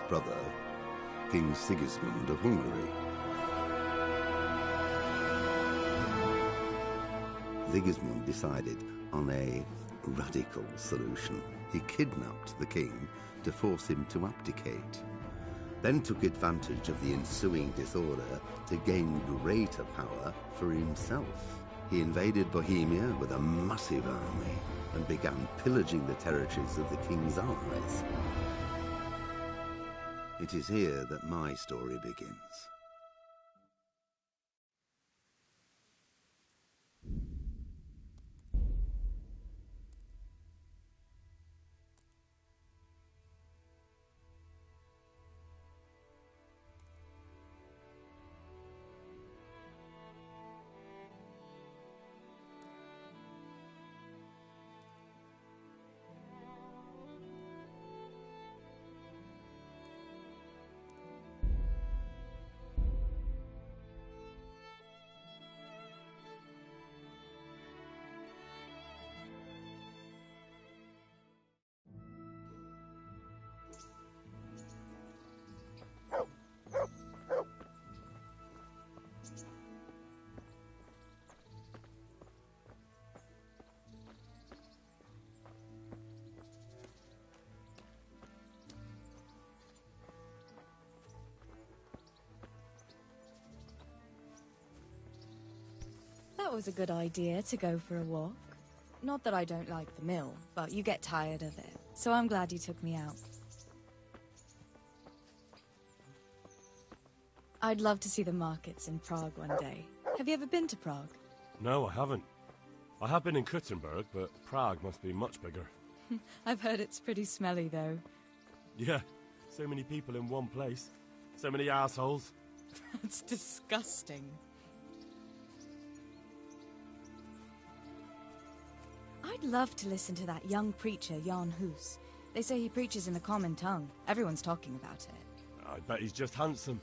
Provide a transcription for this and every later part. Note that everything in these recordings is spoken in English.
brother, King Sigismund of Hungary. Sigismund decided on a radical solution. He kidnapped the king to force him to abdicate, then took advantage of the ensuing disorder to gain greater power for himself. He invaded Bohemia with a massive army and began pillaging the territories of the king's allies. It is here that my story begins. That was a good idea, to go for a walk. Not that I don't like the mill, but you get tired of it, so I'm glad you took me out. I'd love to see the markets in Prague one day. Have you ever been to Prague? No, I haven't. I have been in Kuttenberg, but Prague must be much bigger. I've heard it's pretty smelly, though. Yeah, so many people in one place. So many assholes. That's disgusting. I'd love to listen to that young preacher, Jan Hus. They say he preaches in the common tongue. Everyone's talking about it. I bet he's just handsome.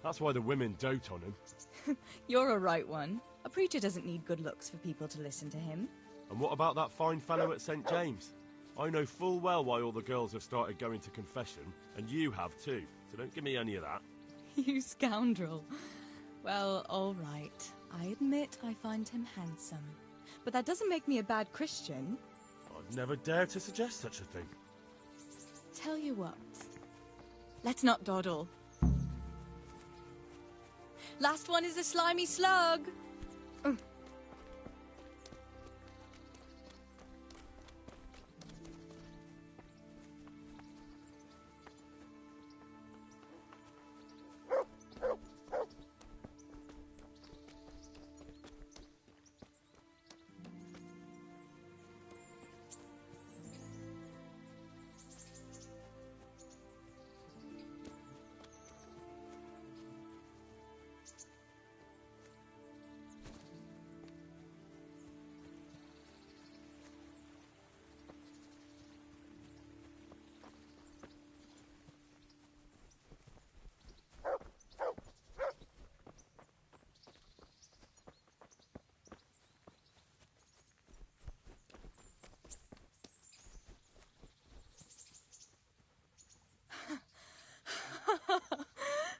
That's why the women dote on him. You're a right one. A preacher doesn't need good looks for people to listen to him. And what about that fine fellow at St. James? I know full well why all the girls have started going to confession, and you have too, so don't give me any of that. You scoundrel. Well, all right. I admit I find him handsome. But that doesn't make me a bad Christian. I'd never dare to suggest such a thing. Tell you what. Let's not dawdle. Last one is a slimy slug.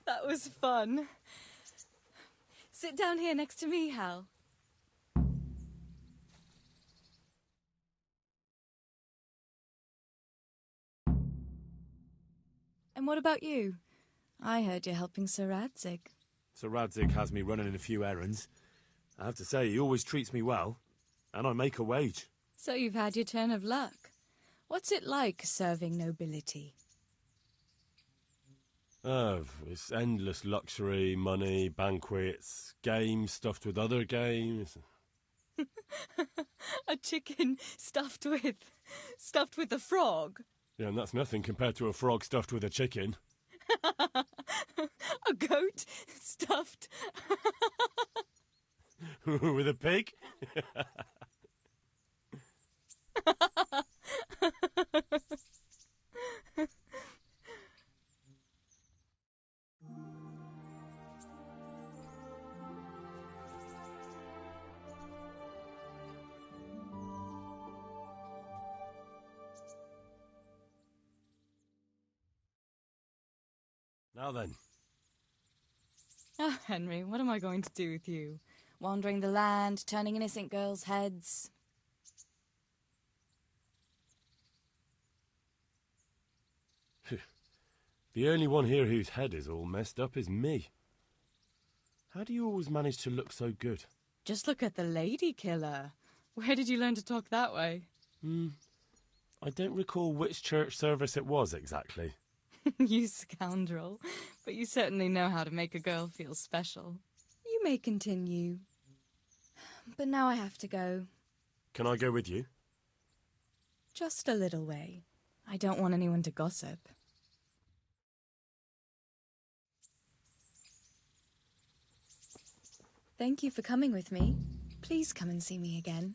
That was fun. Sit down here next to me, Hal. And what about you? I heard you're helping Sir Radzig. Sir Radzig has me running in a few errands. I have to say, he always treats me well, and I make a wage. So you've had your turn of luck. What's it like serving nobility? Oh, it's endless luxury, money, banquets, games stuffed with other games. A chicken stuffed with a frog? Yeah, and that's nothing compared to a frog stuffed with a chicken. A goat stuffed... With a pig? Now then. Oh, Henry, what am I going to do with you? Wandering the land, turning innocent girls' heads. The only one here whose head is all messed up is me. How do you always manage to look so good? Just look at the lady killer. Where did you learn to talk that way? I don't recall which church service it was exactly. You scoundrel. But you certainly know how to make a girl feel special. You may continue. But now I have to go. Can I go with you? Just a little way. I don't want anyone to gossip. Thank you for coming with me. Please come and see me again.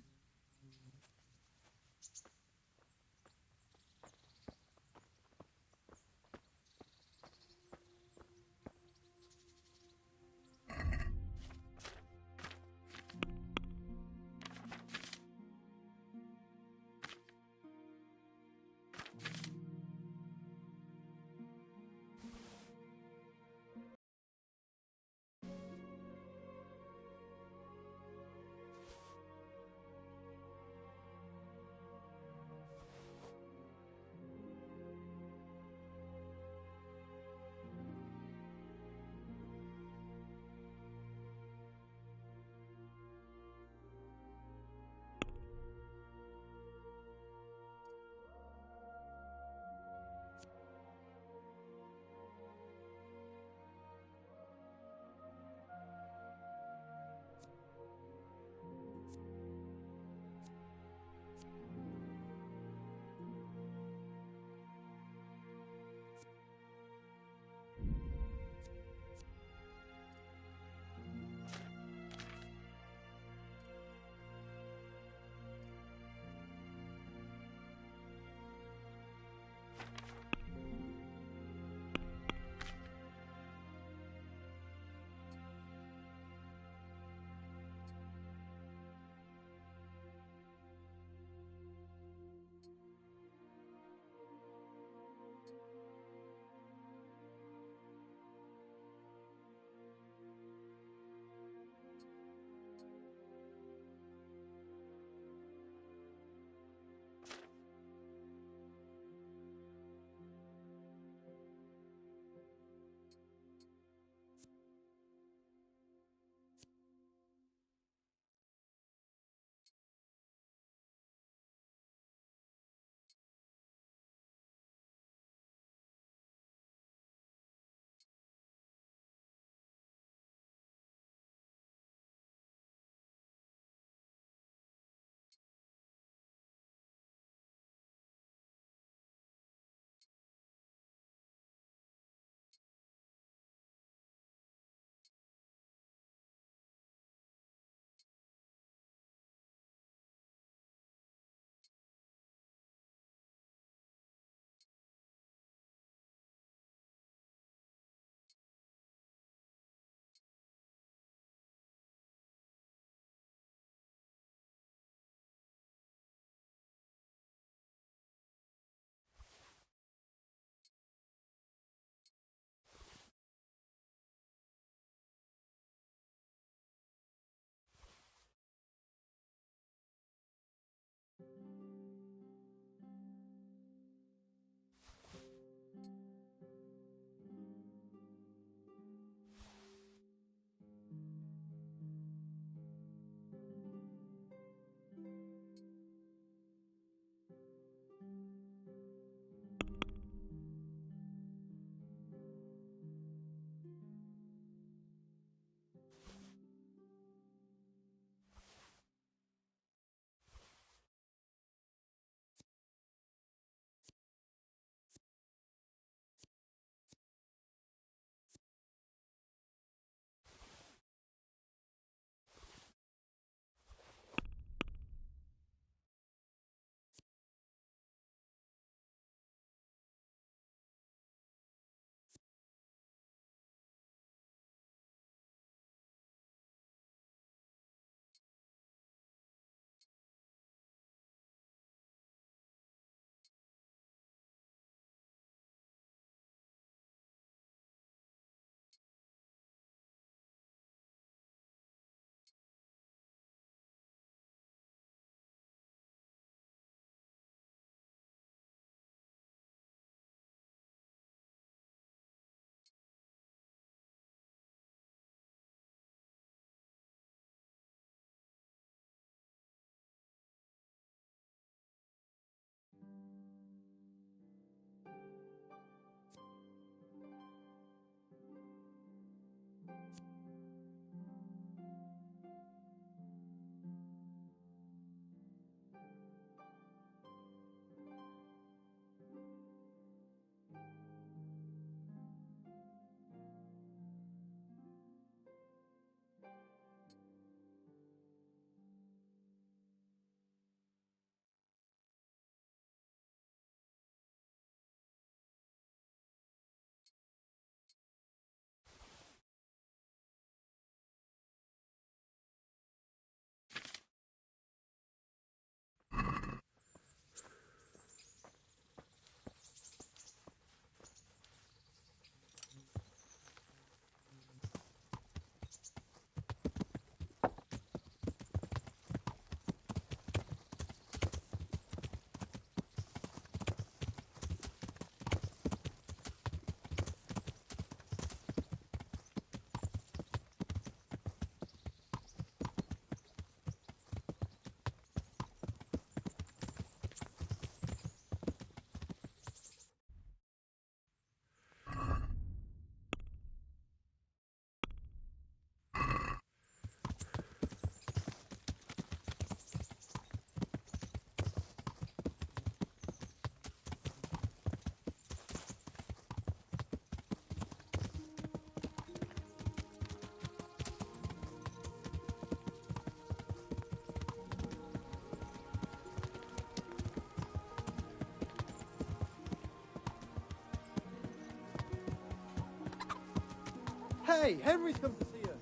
Hey, Henry's come to see you.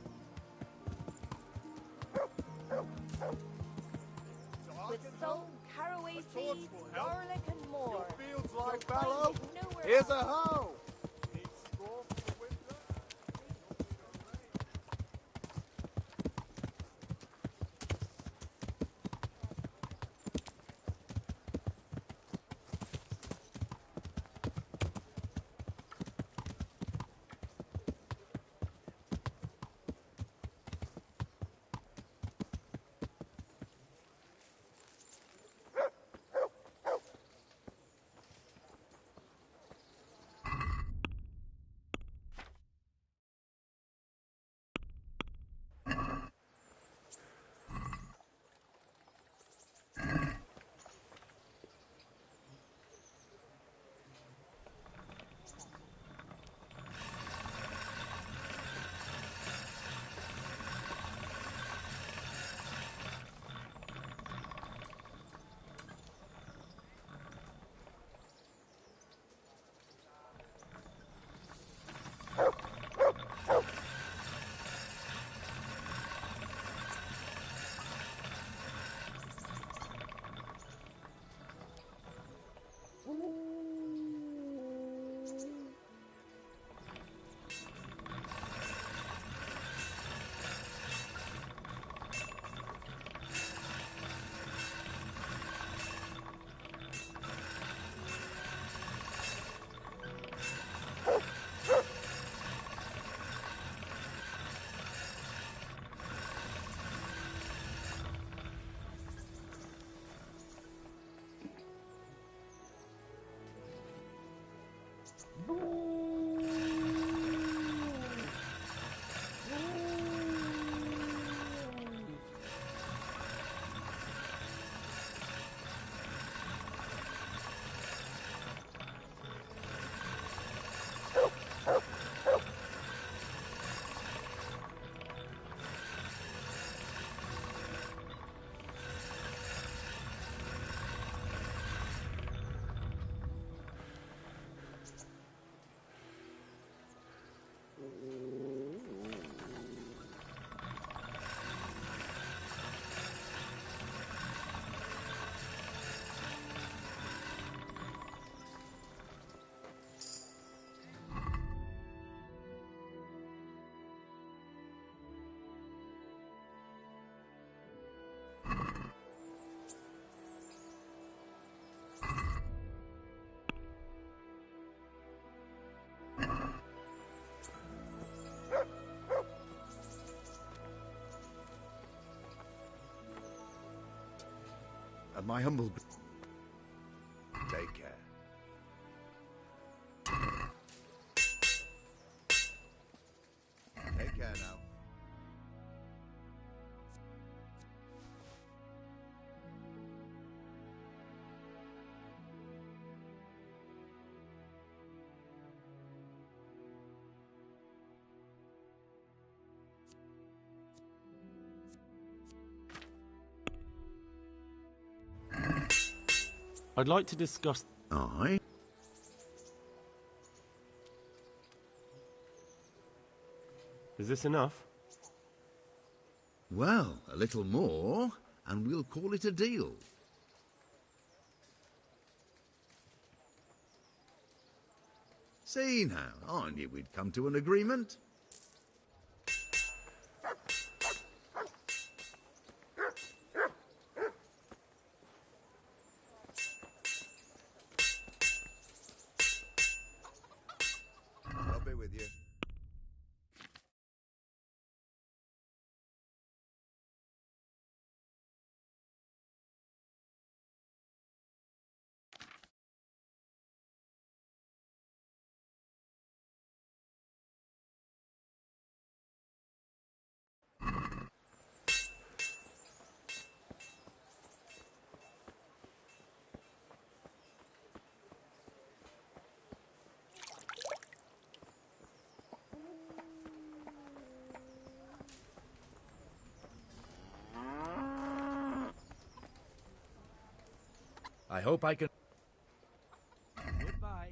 With salt, caraway seeds, garlic and more. Feels You'll like find fellow. it nowhere Here's else. a hoe. Need straw for the winter? My humble... Take care. Take care now. I'd like to discuss... Aye? Is this enough? Well, a little more, and we'll call it a deal. See now, I knew we'd come to an agreement. I'll be with you. I hope I can... Goodbye.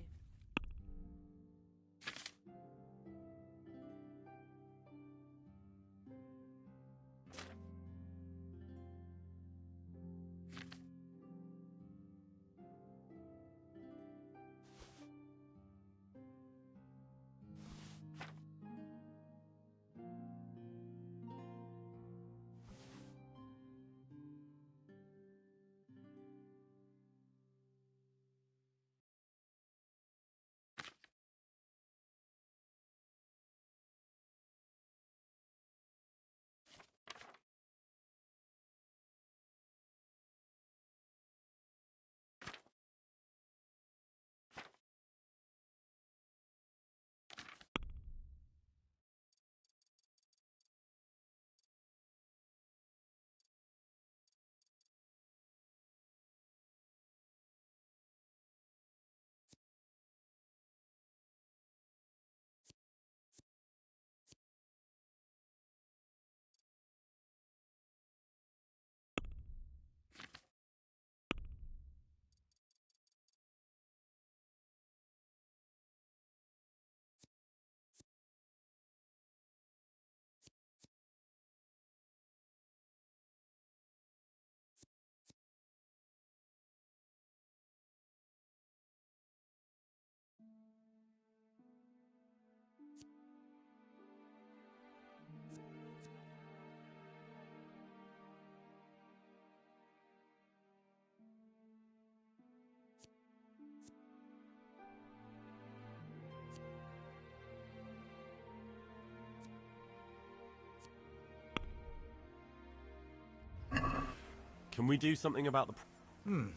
Can we do something about the...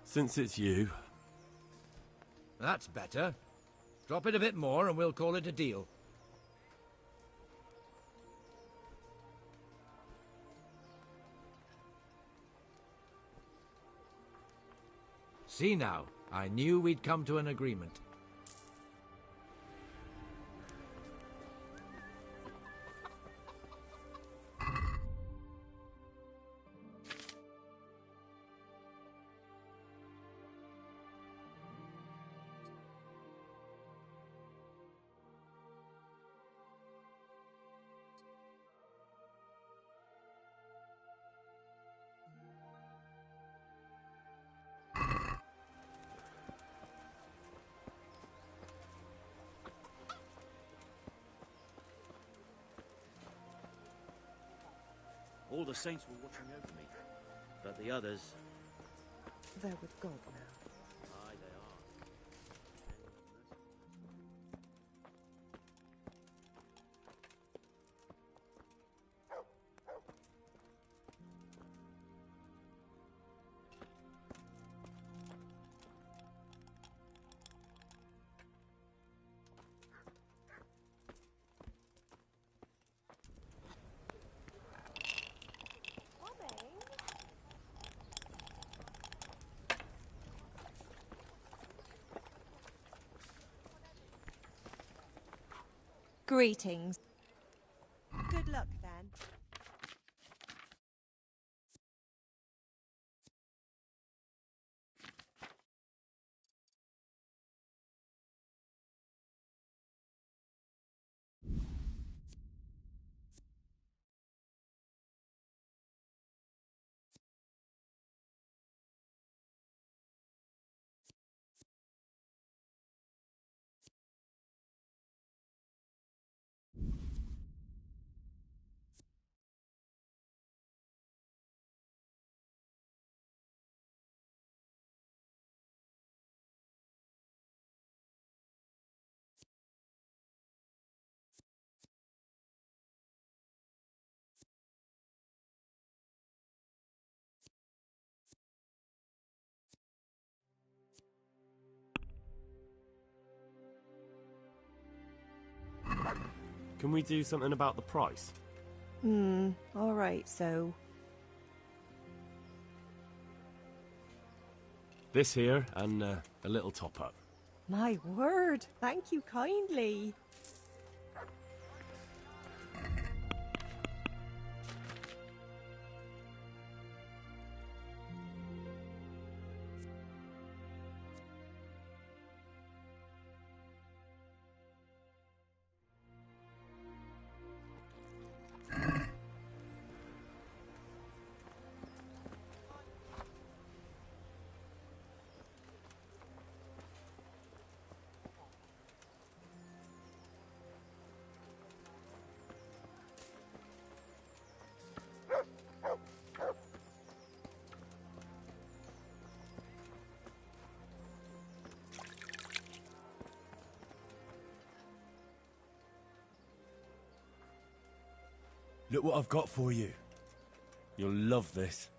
Since it's you, That's better. Drop it a bit more and we'll call it a deal. See now, I knew we'd come to an agreement. All the saints were watching over me, but the others... They're with God now. Aye, they are. Greetings. Good luck, then. can we do something about the price? All right, so... This here, and a little top-up. My word, thank you kindly. Look what I've got for you. You'll love this.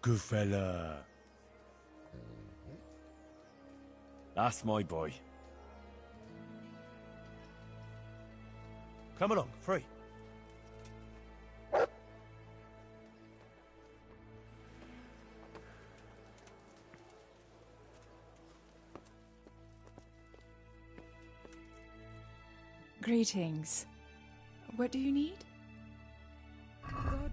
Good fella. That's my boy. Come along, free. Greetings. What do you need? God.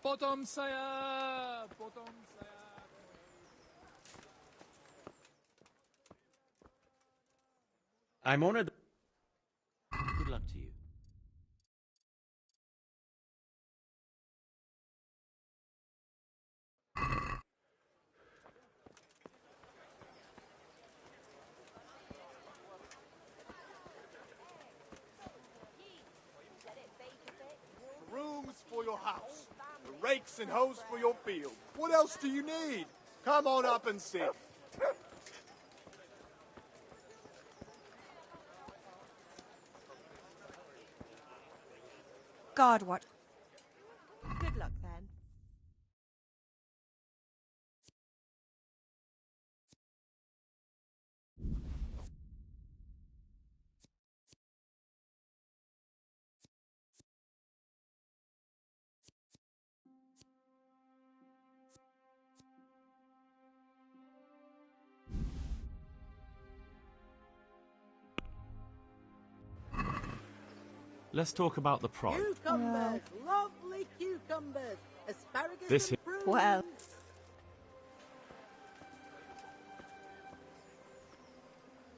Potom saya! Potom saya! I'm honored. Good luck to you. Rooms for your house. The rakes and hoes for your field. What else do you need? Come on up and sit. God, what? Good luck, then. Let's talk about the price. Cucumbers, lovely cucumbers. Asparagus This and prunes. Well.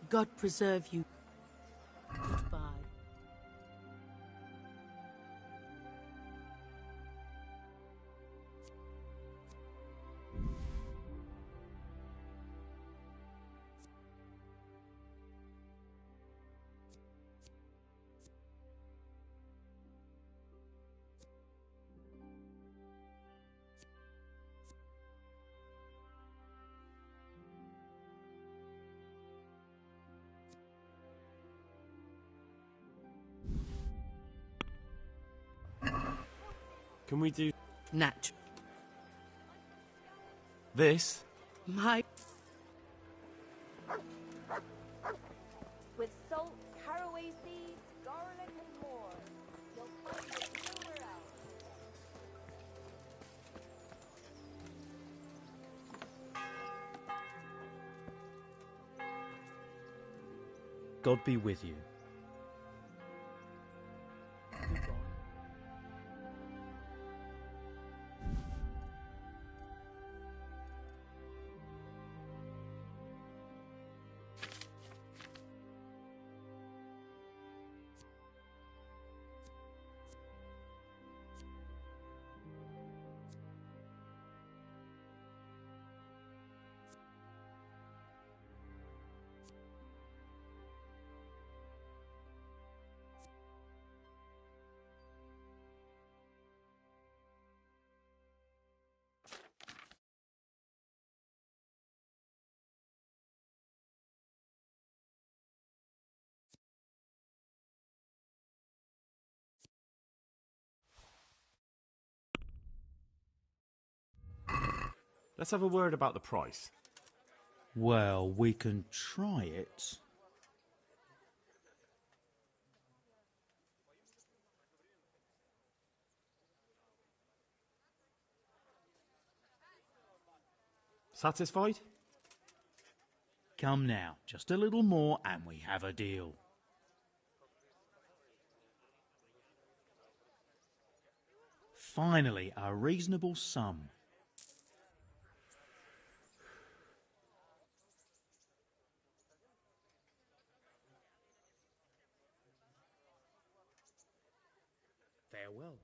God preserve you. Goodbye. Can we do Nat. this? My. With salt, caraway seeds, garlic, and more. You'll find it nowhere else. God be with you. Let's have a word about the price. Well, we can try it. Satisfied? Come now, just a little more and we have a deal. Finally, a reasonable sum. Farewell.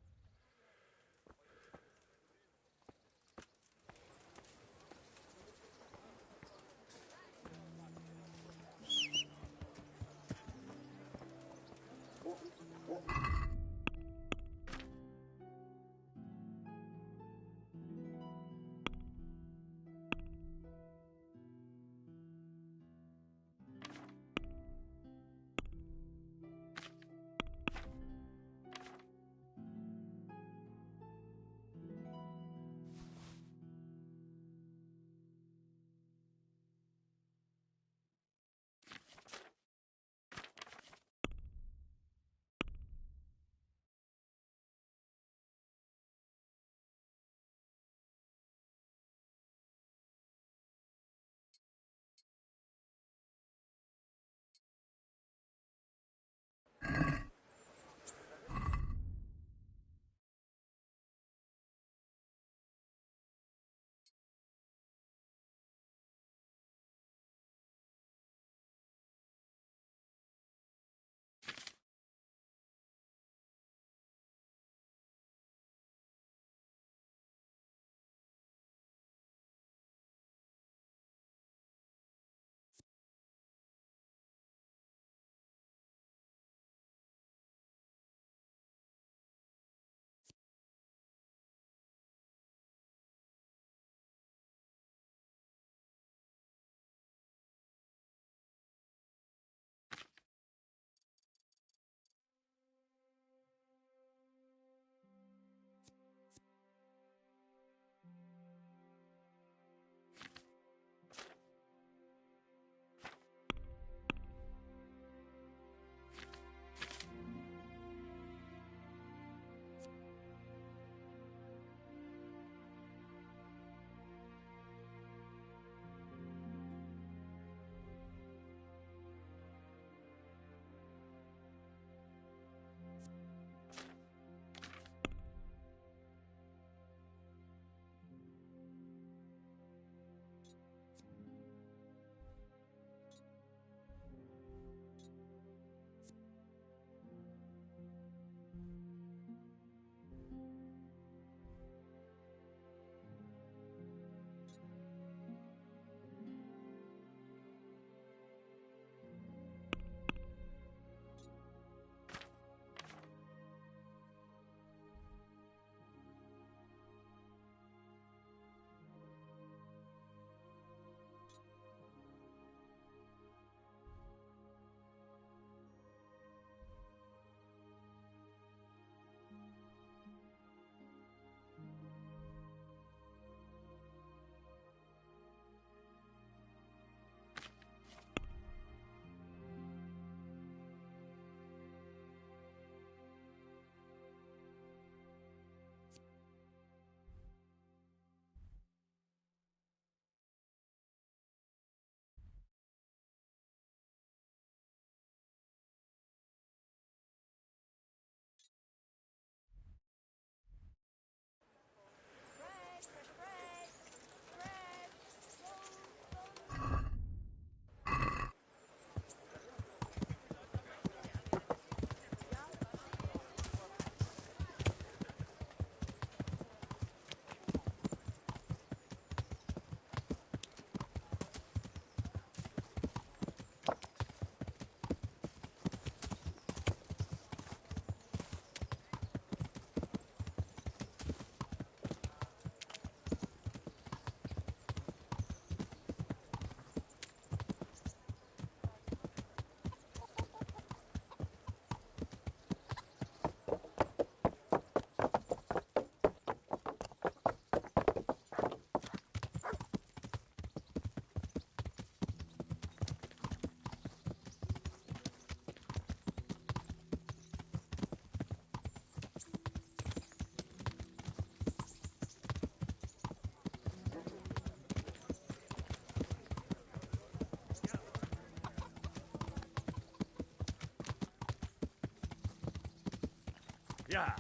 Yeah.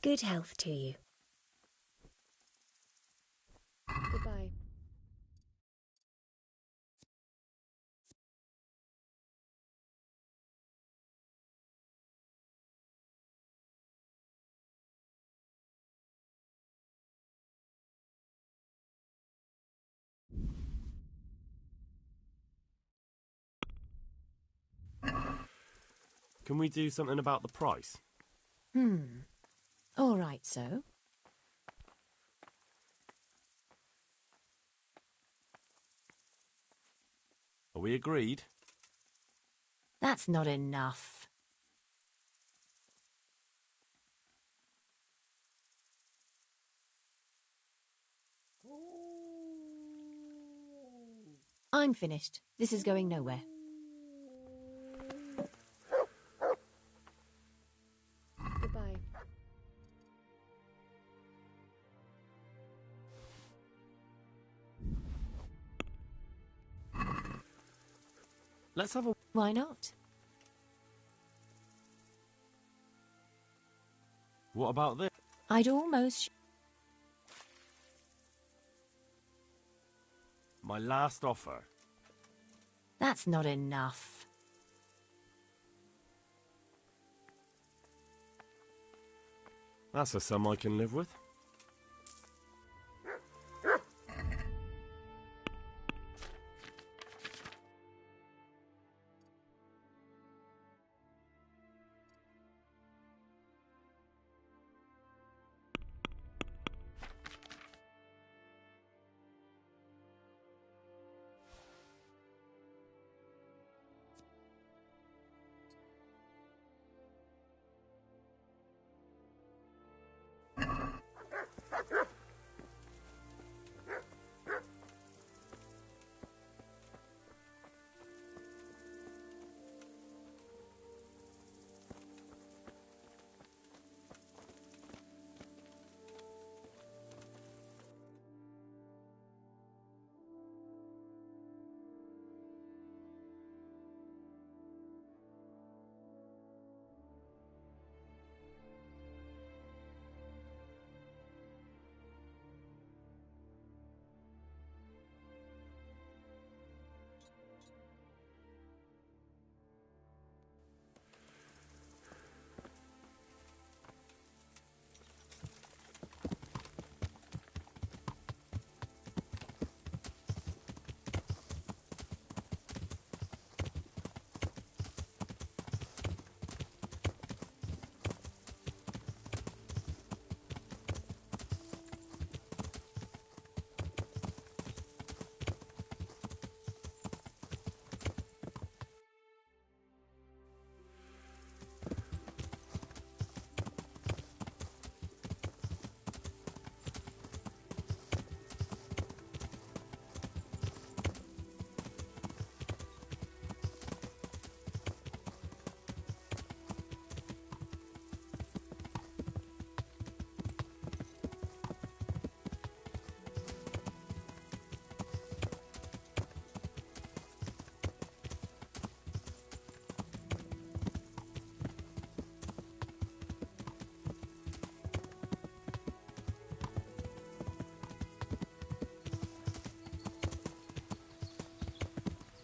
Good health to you. Goodbye. Can we do something about the price? All right, so. Are we agreed? That's not enough. I'm finished. This is going nowhere. Goodbye. Let's have a... Why not? What about this? I'd almost... My last offer. That's not enough. That's a sum I can live with.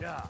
Yeah.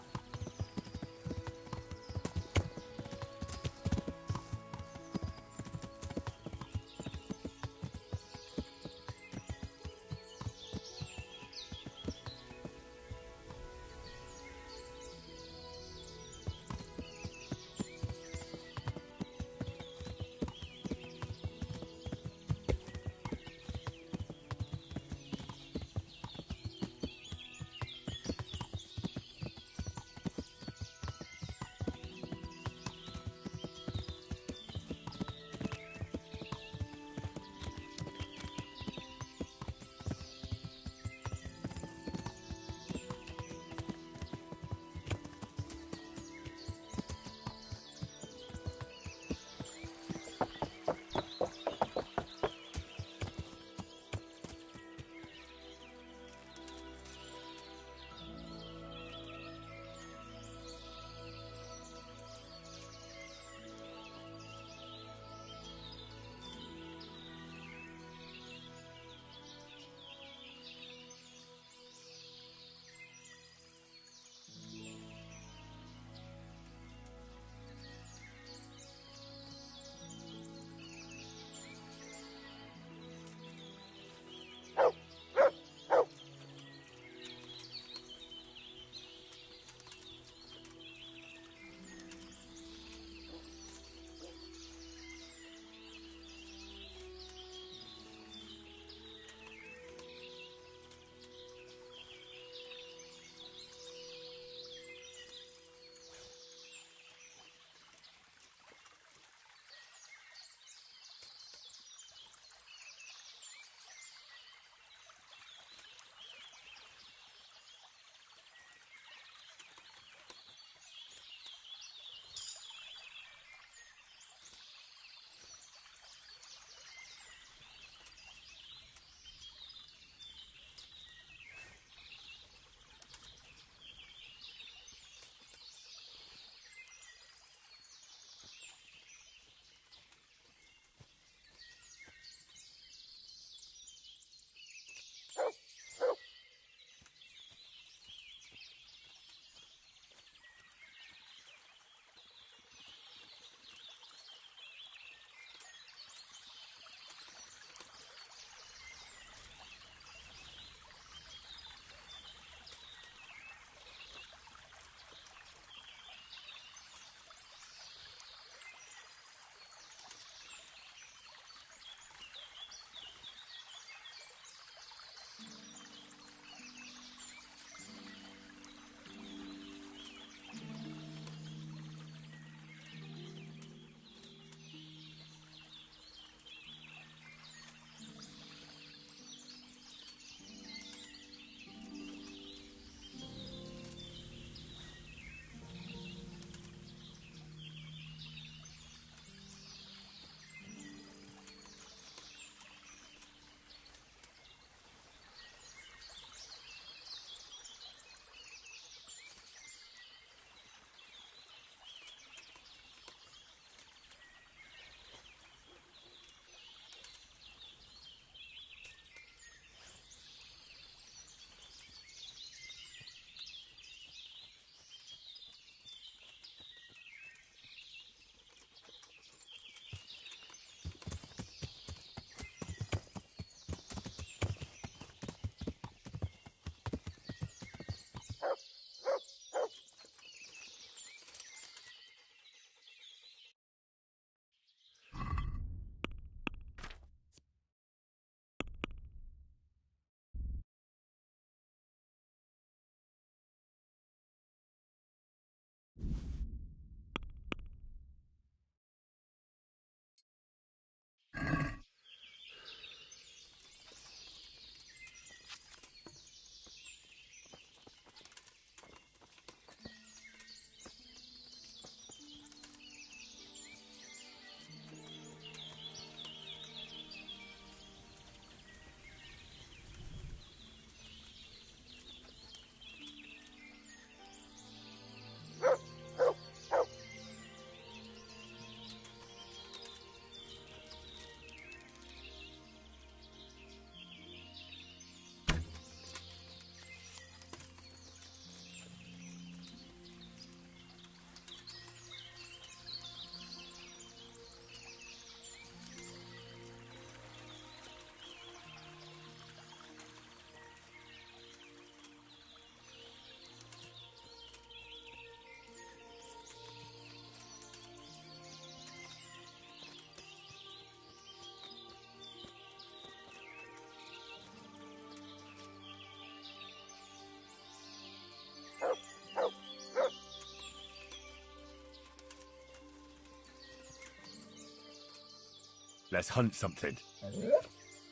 Let's hunt something.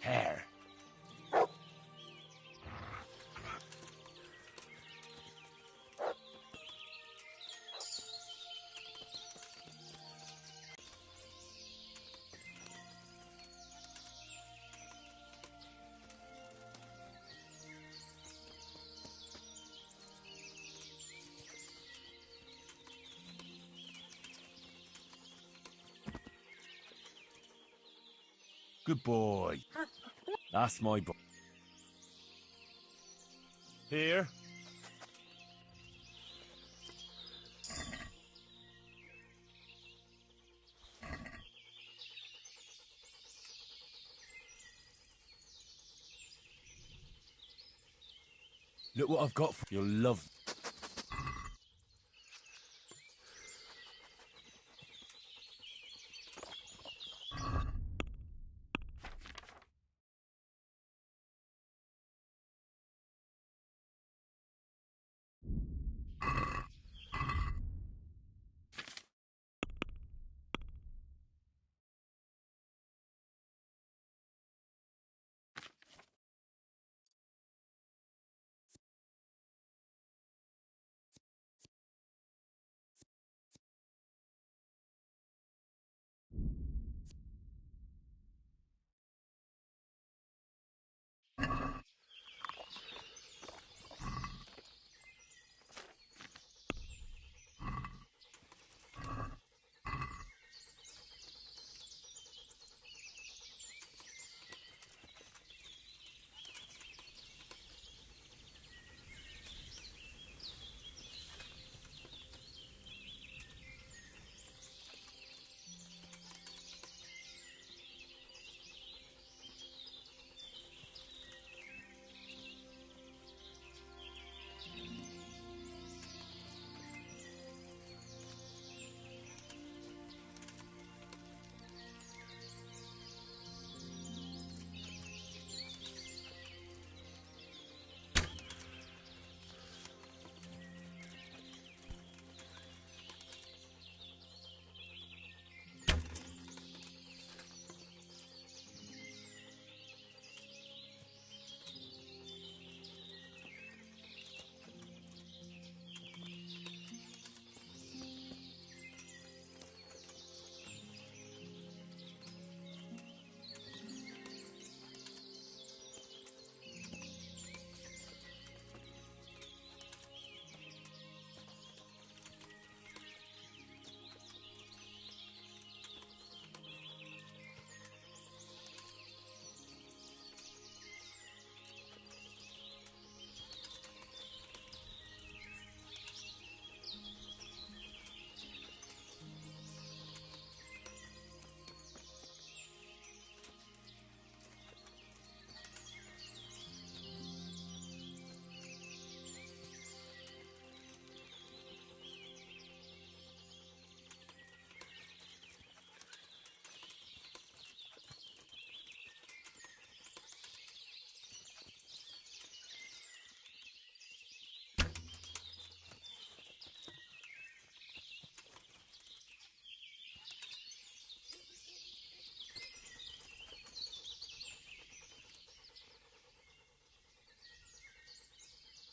Hare. Good boy. That's my boy. Here. Look what I've got for you. You'll love.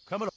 Come on.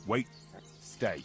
Wait. Stay.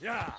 Yeah.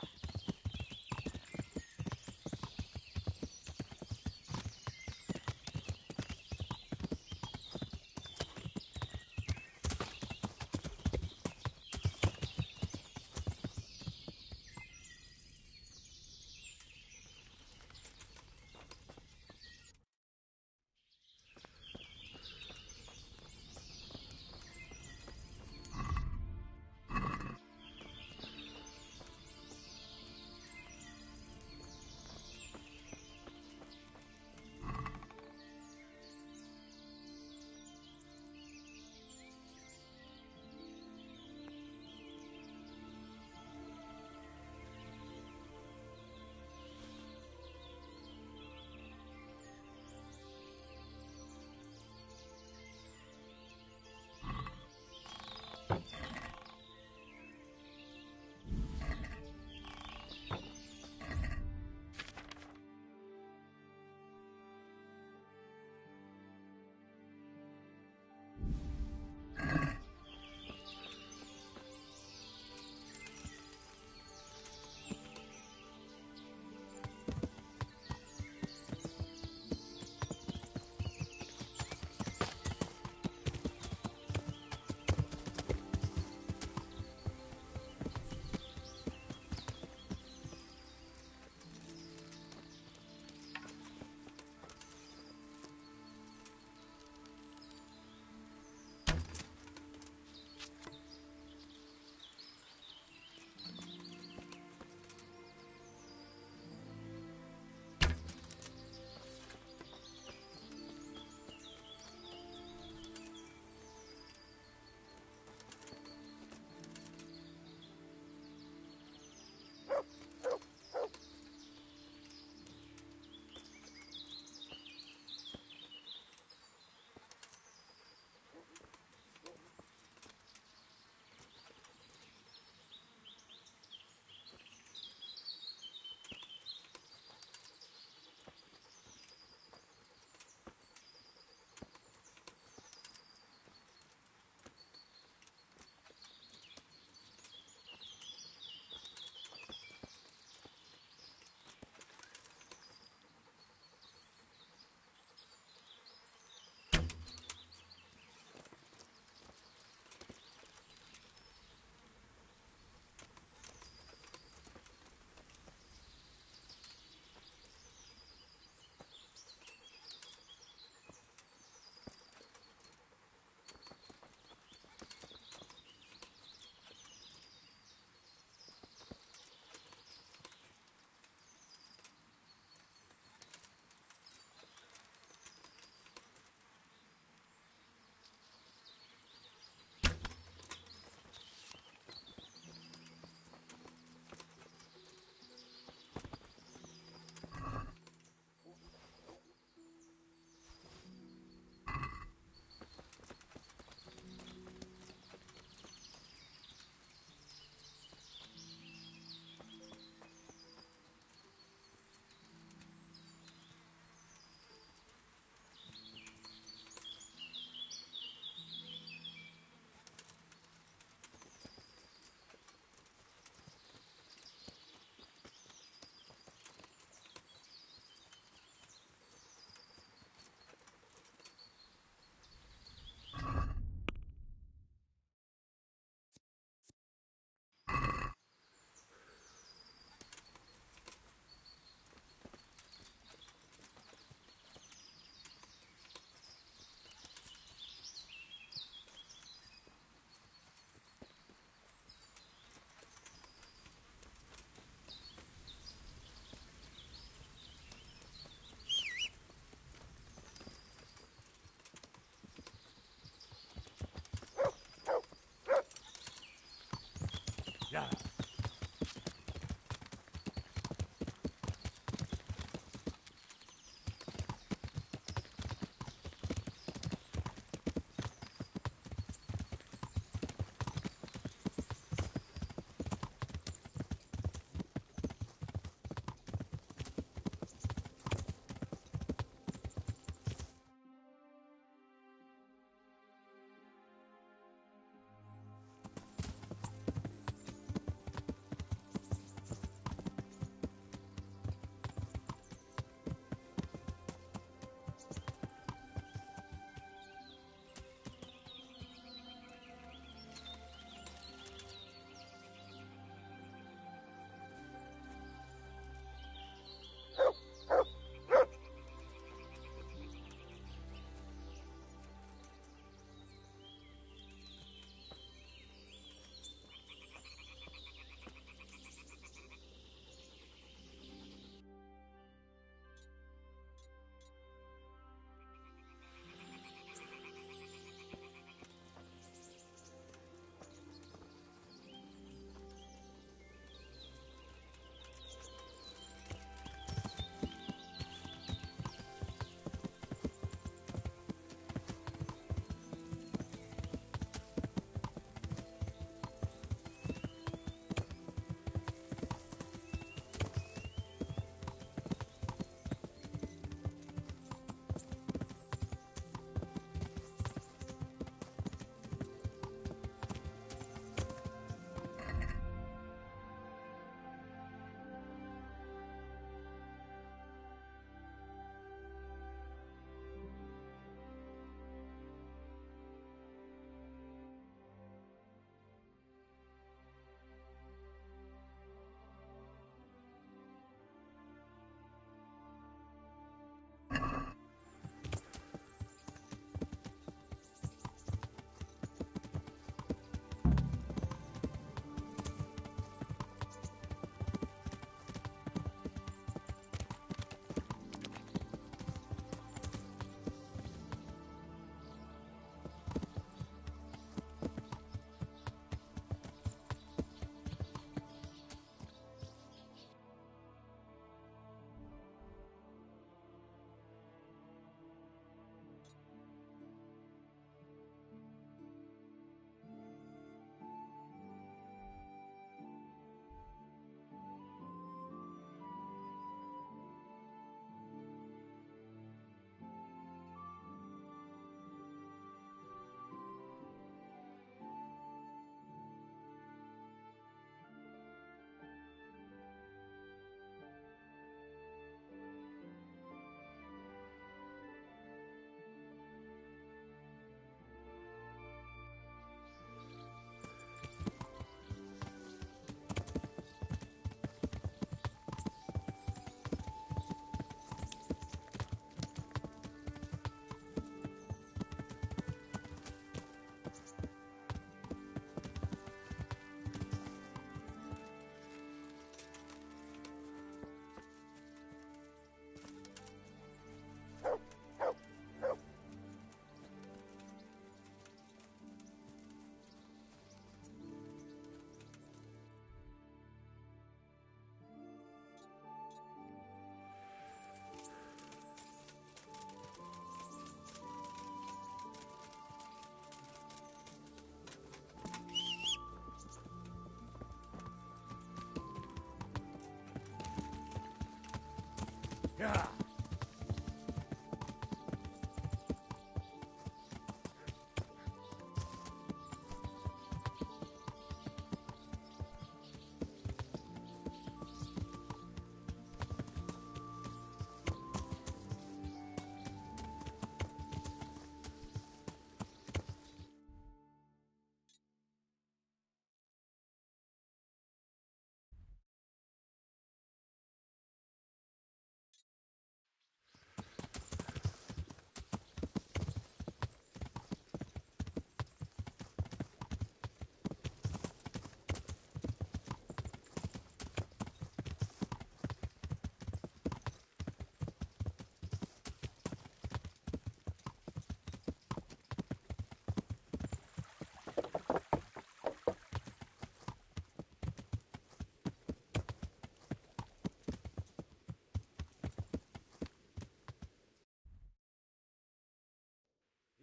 Yeah.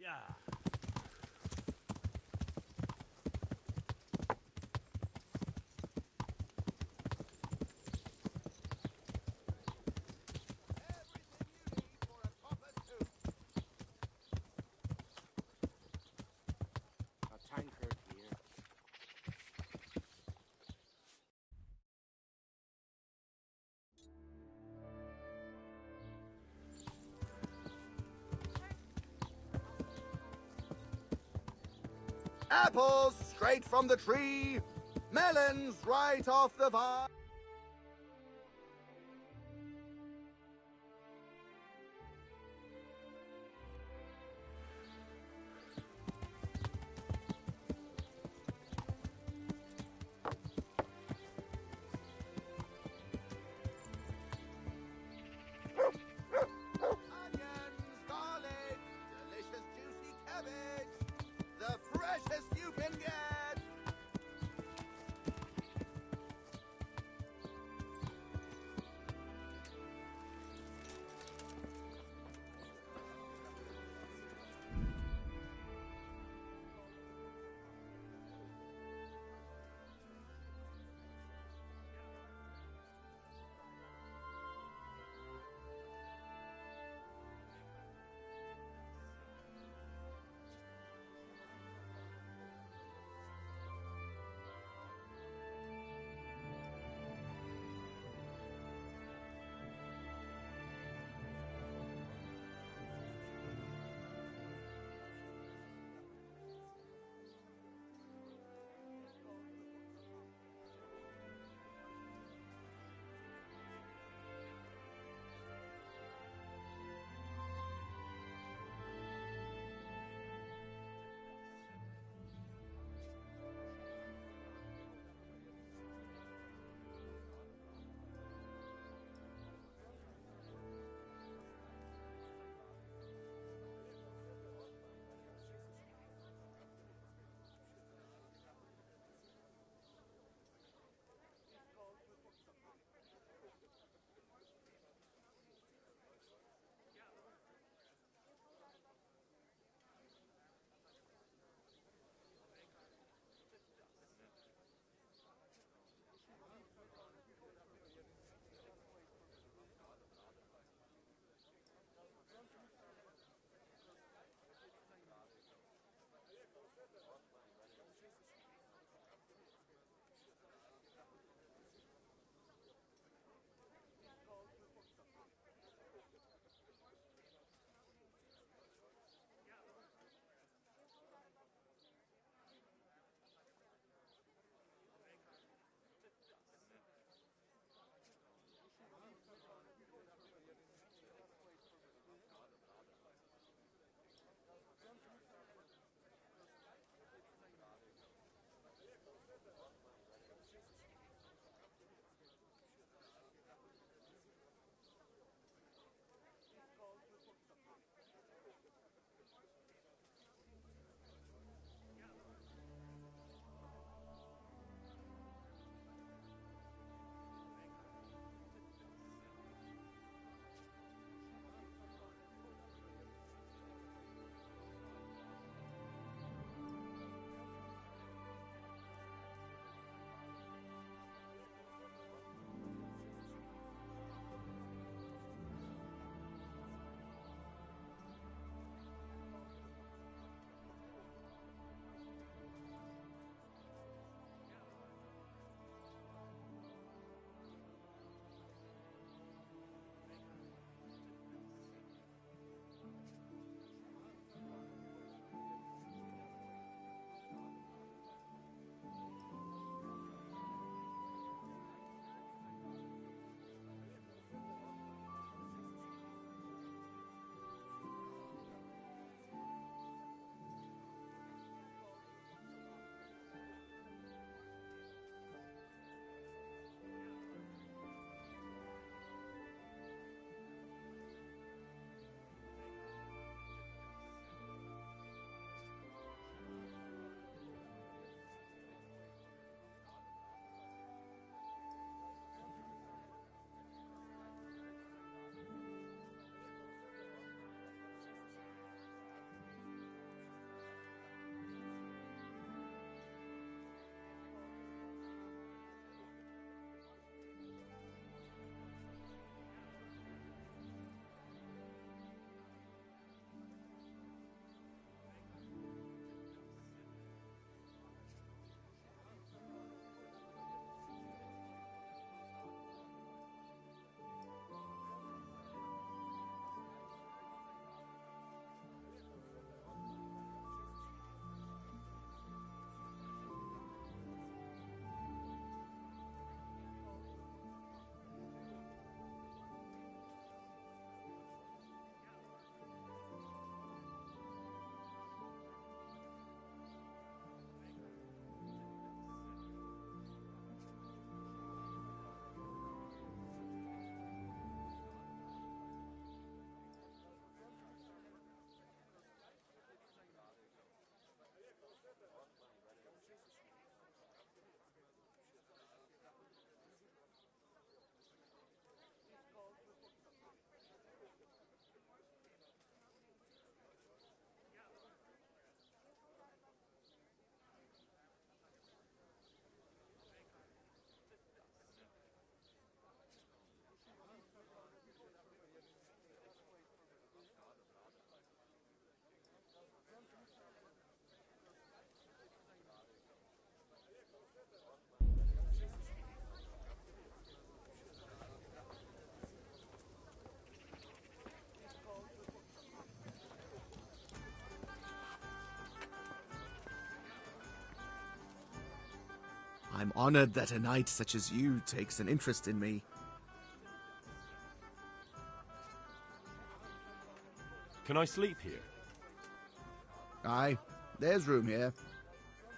Yeah. A tankard here. Apples straight from the tree, melons right off the vine. Onions, garlic, delicious juicy cabbage, the freshest you can get. I'm honored that a knight such as you takes an interest in me. Can I sleep here? Aye, there's room here.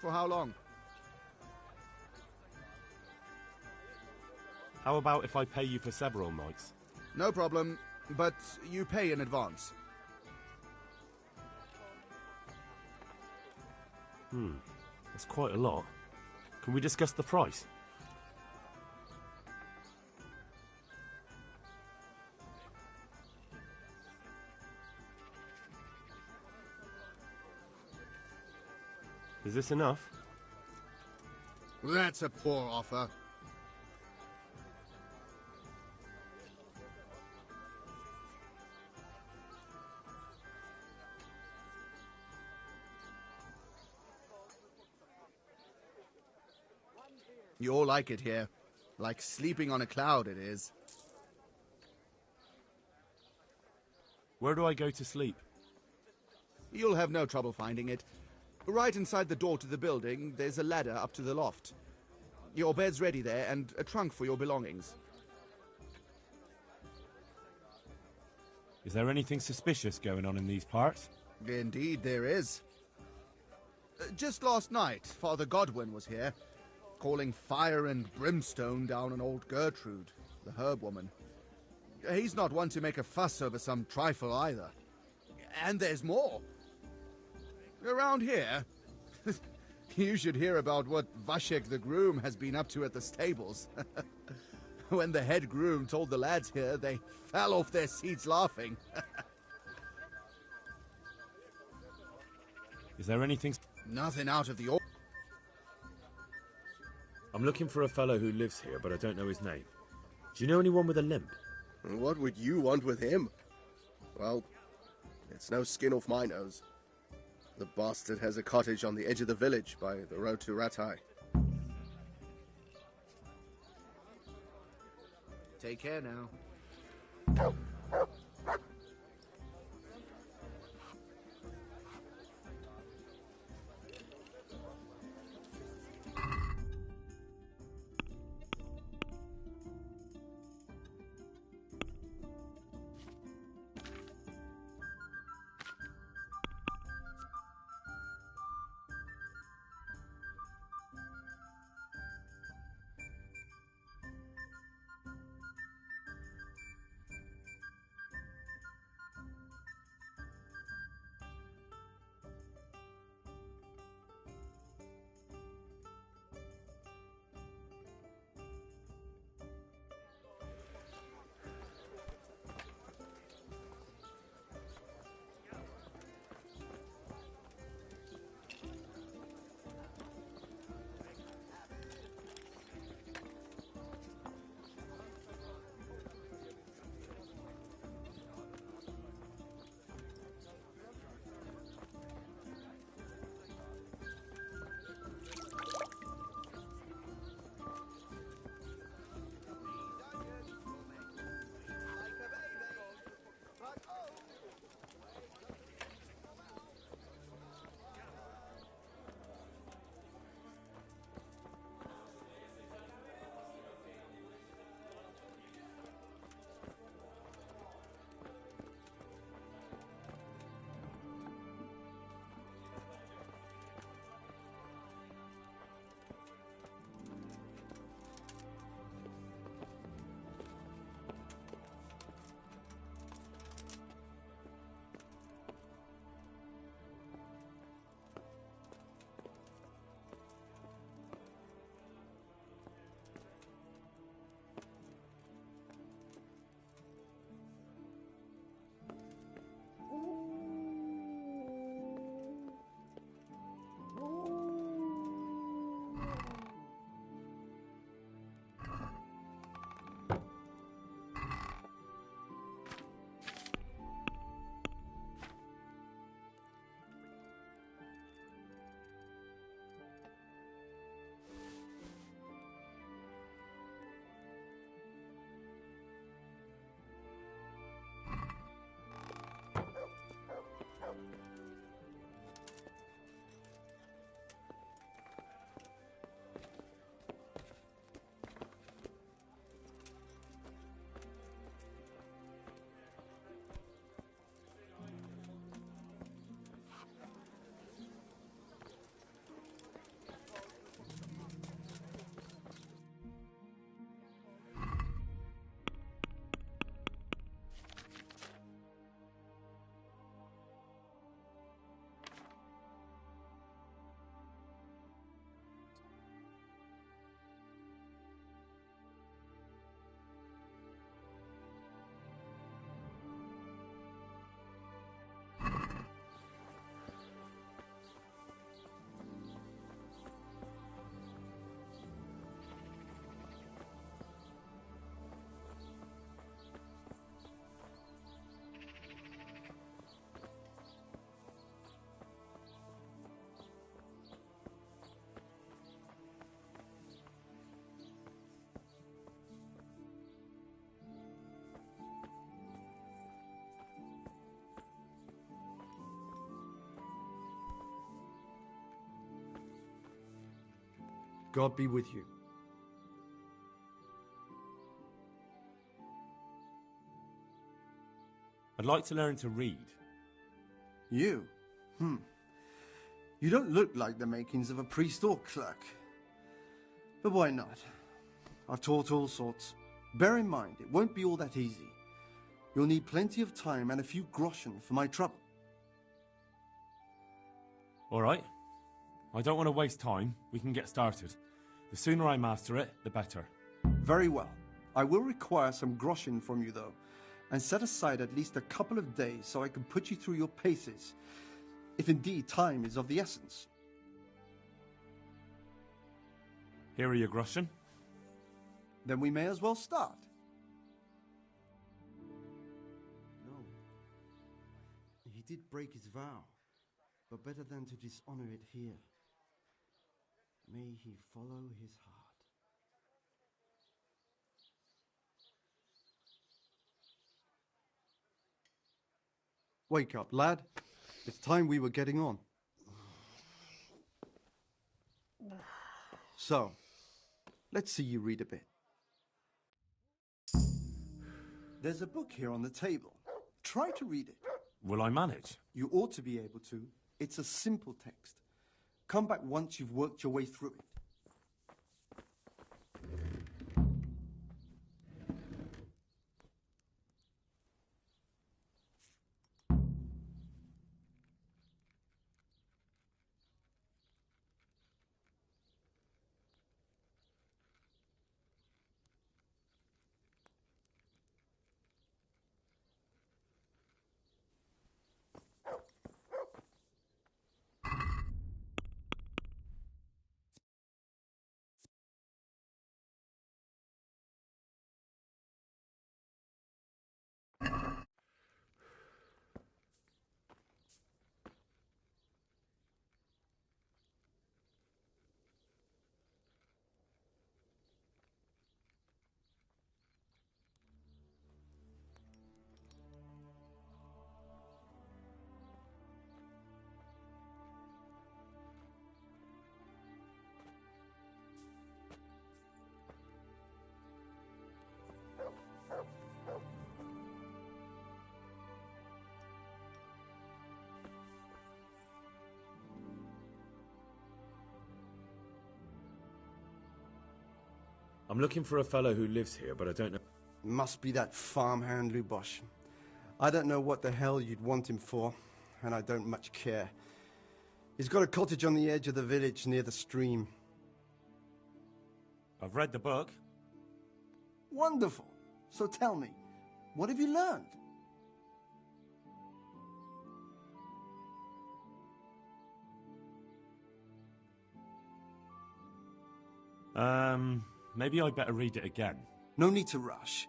For how long? How about if I pay you for several nights? No problem, but you pay in advance. That's quite a lot. Can we discuss the price? Is this enough? That's a poor offer. You all like it here. Like sleeping on a cloud, it is. Where do I go to sleep? You'll have no trouble finding it. Right inside the door to the building, there's a ladder up to the loft. Your bed's ready there, and a trunk for your belongings. Is there anything suspicious going on in these parts? Indeed there is. Just last night, Father Godwin was here, calling fire and brimstone down on old Gertrude, the herb woman. He's not one to make a fuss over some trifle either. And there's more. Around here, you should hear about what Vashek the groom has been up to at the stables. When the head groom told the lads here, they fell off their seats laughing. Is there anything... Nothing out of the ordinary. I'm looking for a fellow who lives here, but I don't know his name. Do you know anyone with a limp? What would you want with him? Well, it's no skin off my nose. The bastard has a cottage on the edge of the village by the road to Ratai. Take care now. God be with you. I'd like to learn to read. You? You don't look like the makings of a priest or clerk. But why not? I've taught all sorts. Bear in mind, it won't be all that easy. You'll need plenty of time and a few groschen for my trouble. All right. I don't want to waste time. We can get started. The sooner I master it, the better. Very well. I will require some groschen from you, though, and set aside at least a couple of days so I can put you through your paces, if indeed time is of the essence. Here are your groschen. Then we may as well start. No. He did break his vow, but better than to dishonor it here. May he follow his heart. Wake up, lad. It's time we were getting on. So, let's see you read a bit. There's a book here on the table. Try to read it. Will I manage? You ought to be able to. It's a simple text. Come back once you've worked your way through it. I'm looking for a fellow who lives here, but I don't know. Must be that farmhand Lubosh. I don't know what the hell you'd want him for, and I don't much care. He's got a cottage on the edge of the village near the stream. I've read the book. Wonderful. So tell me, what have you learned? Maybe I'd better read it again. No need to rush.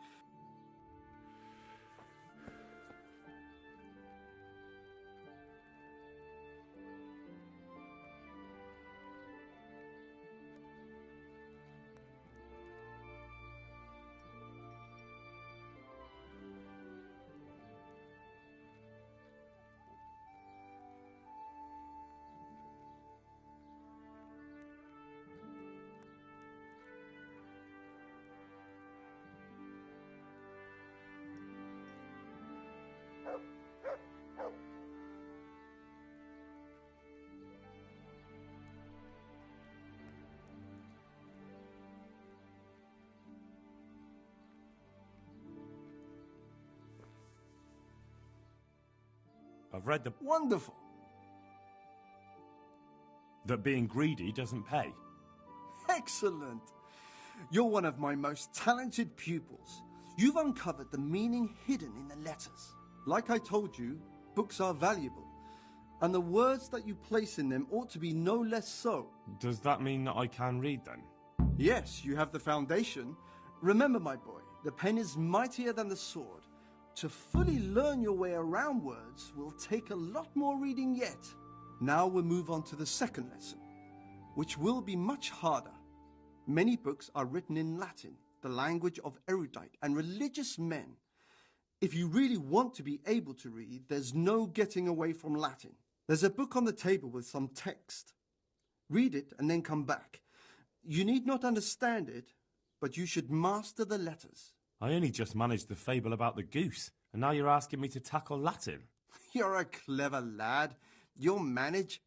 I've read the... Wonderful. That being greedy doesn't pay. Excellent. You're one of my most talented pupils. You've uncovered the meaning hidden in the letters. Like I told you, books are valuable, and the words that you place in them ought to be no less so. Does that mean that I can read then? Yes, you have the foundation. Remember, my boy, the pen is mightier than the sword. To fully learn your way around words will take a lot more reading yet. Now we'll move on to the second lesson, which will be much harder. Many books are written in Latin, the language of erudite and religious men. If you really want to be able to read, there's no getting away from Latin. There's a book on the table with some text. Read it and then come back. You need not understand it, but you should master the letters. I only just managed the fable about the goose, and now you're asking me to tackle Latin. You're a clever lad. You'll manage.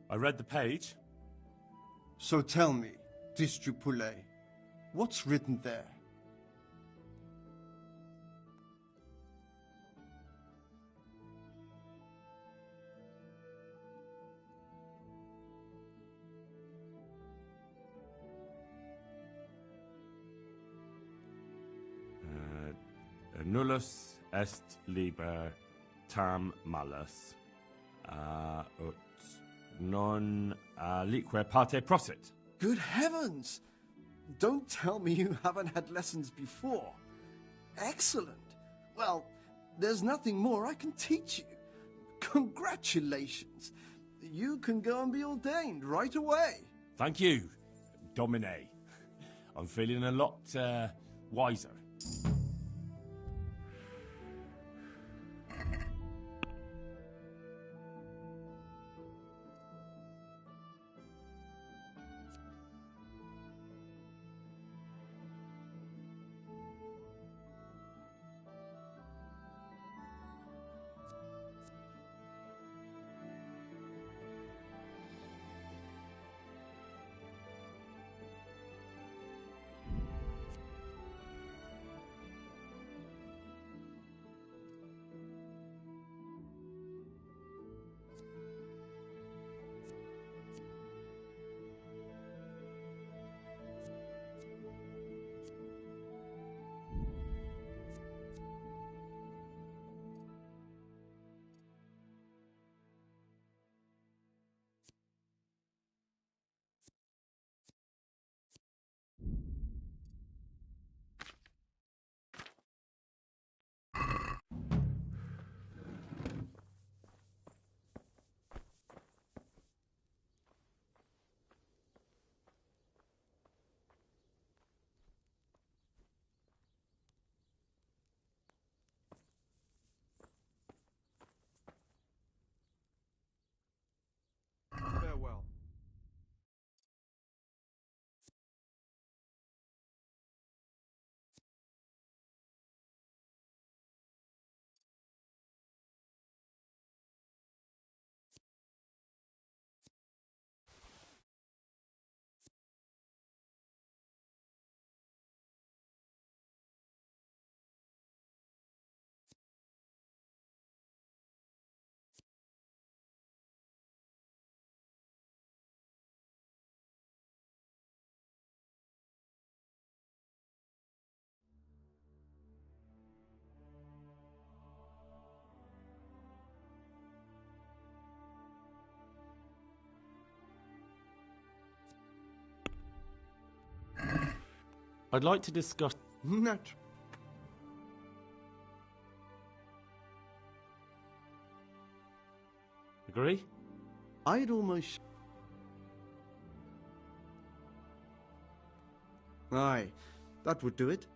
I read the page. So tell me, Distrupule, what's written there? Nullus est liber tam malus, ut non alique parte prosit. Good heavens! Don't tell me you haven't had lessons before. Excellent. Well, there's nothing more I can teach you. Congratulations. You can go and be ordained right away. Thank you, Domine. I'm feeling a lot wiser. Farewell. I'd like to discuss... Agree? I'd almost... Aye, that would do it.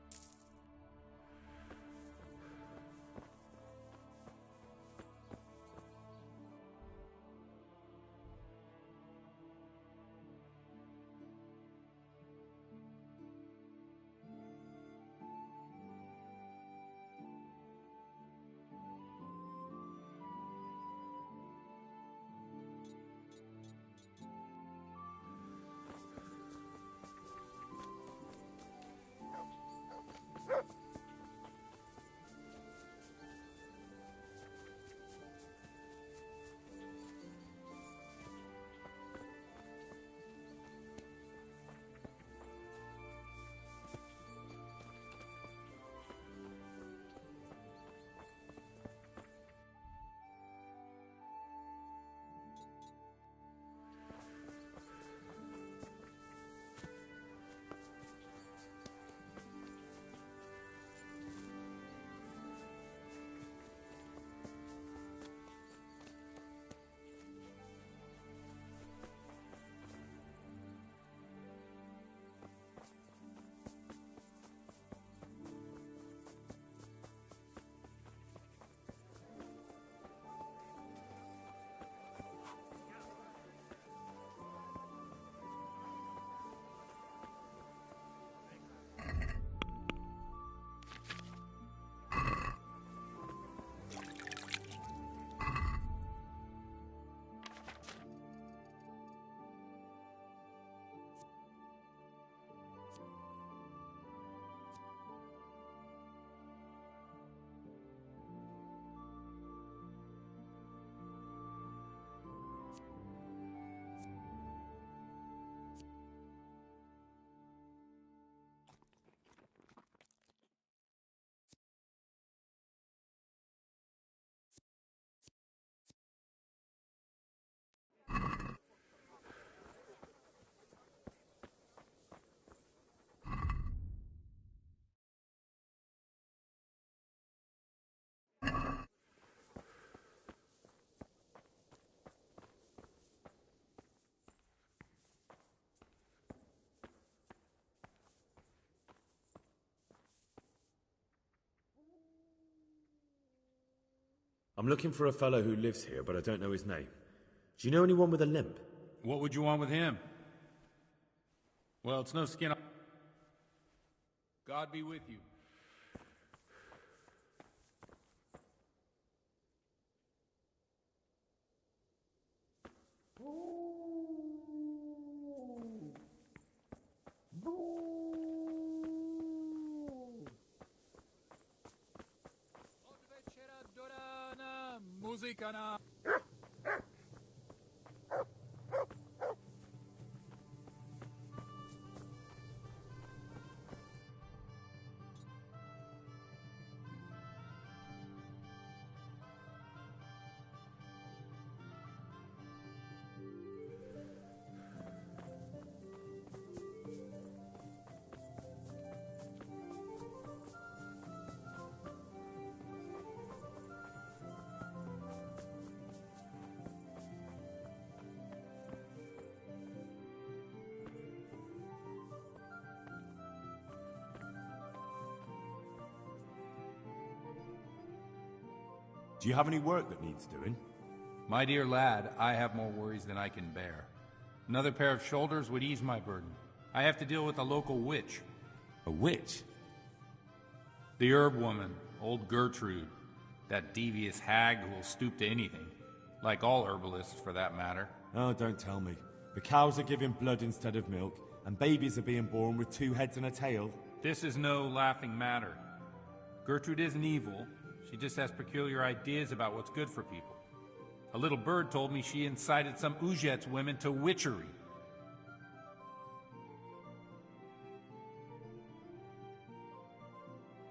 I'm looking for a fellow who lives here, but I don't know his name. Do you know anyone with a limp? What would you want with him? Well, it's no skin. God be with you. Muzikana. Do you have any work that needs doing? My dear lad, I have more worries than I can bear. Another pair of shoulders would ease my burden. I have to deal with a local witch. A witch? The herb woman, old Gertrude. That devious hag who will stoop to anything. Like all herbalists, for that matter. Oh, don't tell me. The cows are giving blood instead of milk, and babies are being born with 2 heads and a tail. This is no laughing matter. Gertrude isn't evil. She just has peculiar ideas about what's good for people. A little bird told me she incited some Ujet's women to witchery.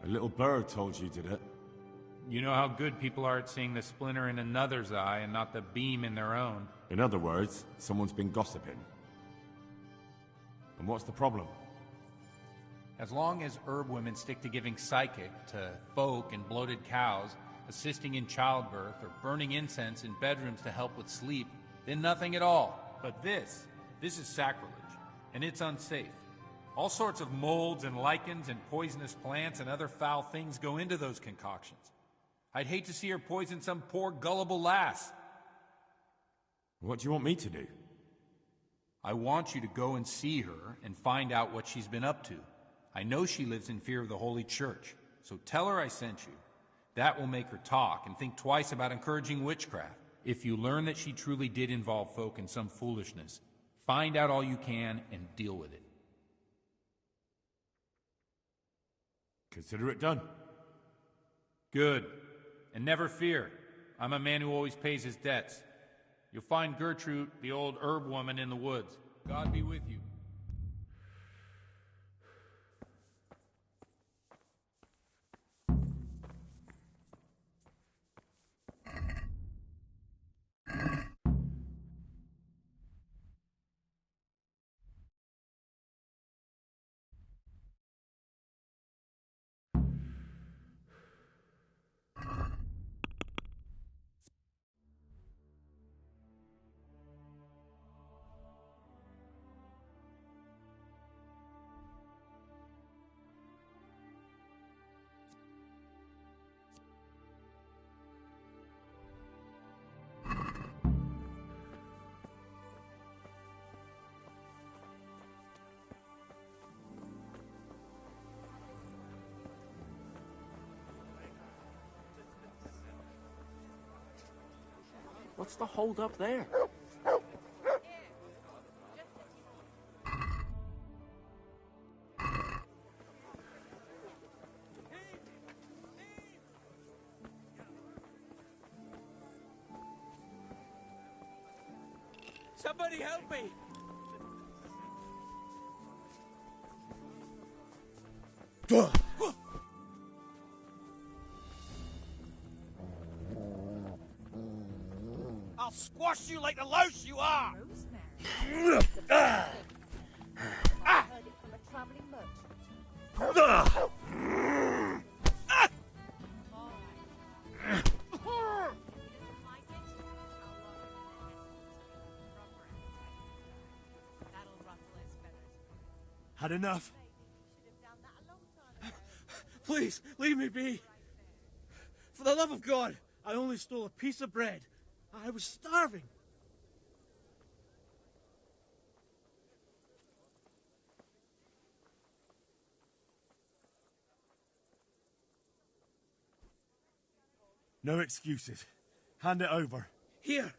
A little bird told you, did it? You know how good people are at seeing the splinter in another's eye and not the beam in their own. In other words, someone's been gossiping. And what's the problem? As long as herb women stick to giving psychic to folk and bloated cows, assisting in childbirth, or burning incense in bedrooms to help with sleep, then nothing at all. But this is sacrilege, and it's unsafe. All sorts of molds and lichens and poisonous plants and other foul things go into those concoctions. I'd hate to see her poison some poor gullible lass. What do you want me to do? I want you to go and see her and find out what she's been up to. I know she lives in fear of the Holy Church, so tell her I sent you. That will make her talk and think twice about encouraging witchcraft. If you learn that she truly did involve folk in some foolishness, find out all you can and deal with it. Consider it done. Good. And never fear. I'm a man who always pays his debts. You'll find Gertrude, the old herb woman, in the woods. God be with you. What's the hold up there? Somebody help me! I'll squash you like the louse you are! Heard it from a traveling merchant. Had enough? Please, leave me be. For the love of God, I only stole a piece of bread. I was starving. No excuses. Hand it over. Here.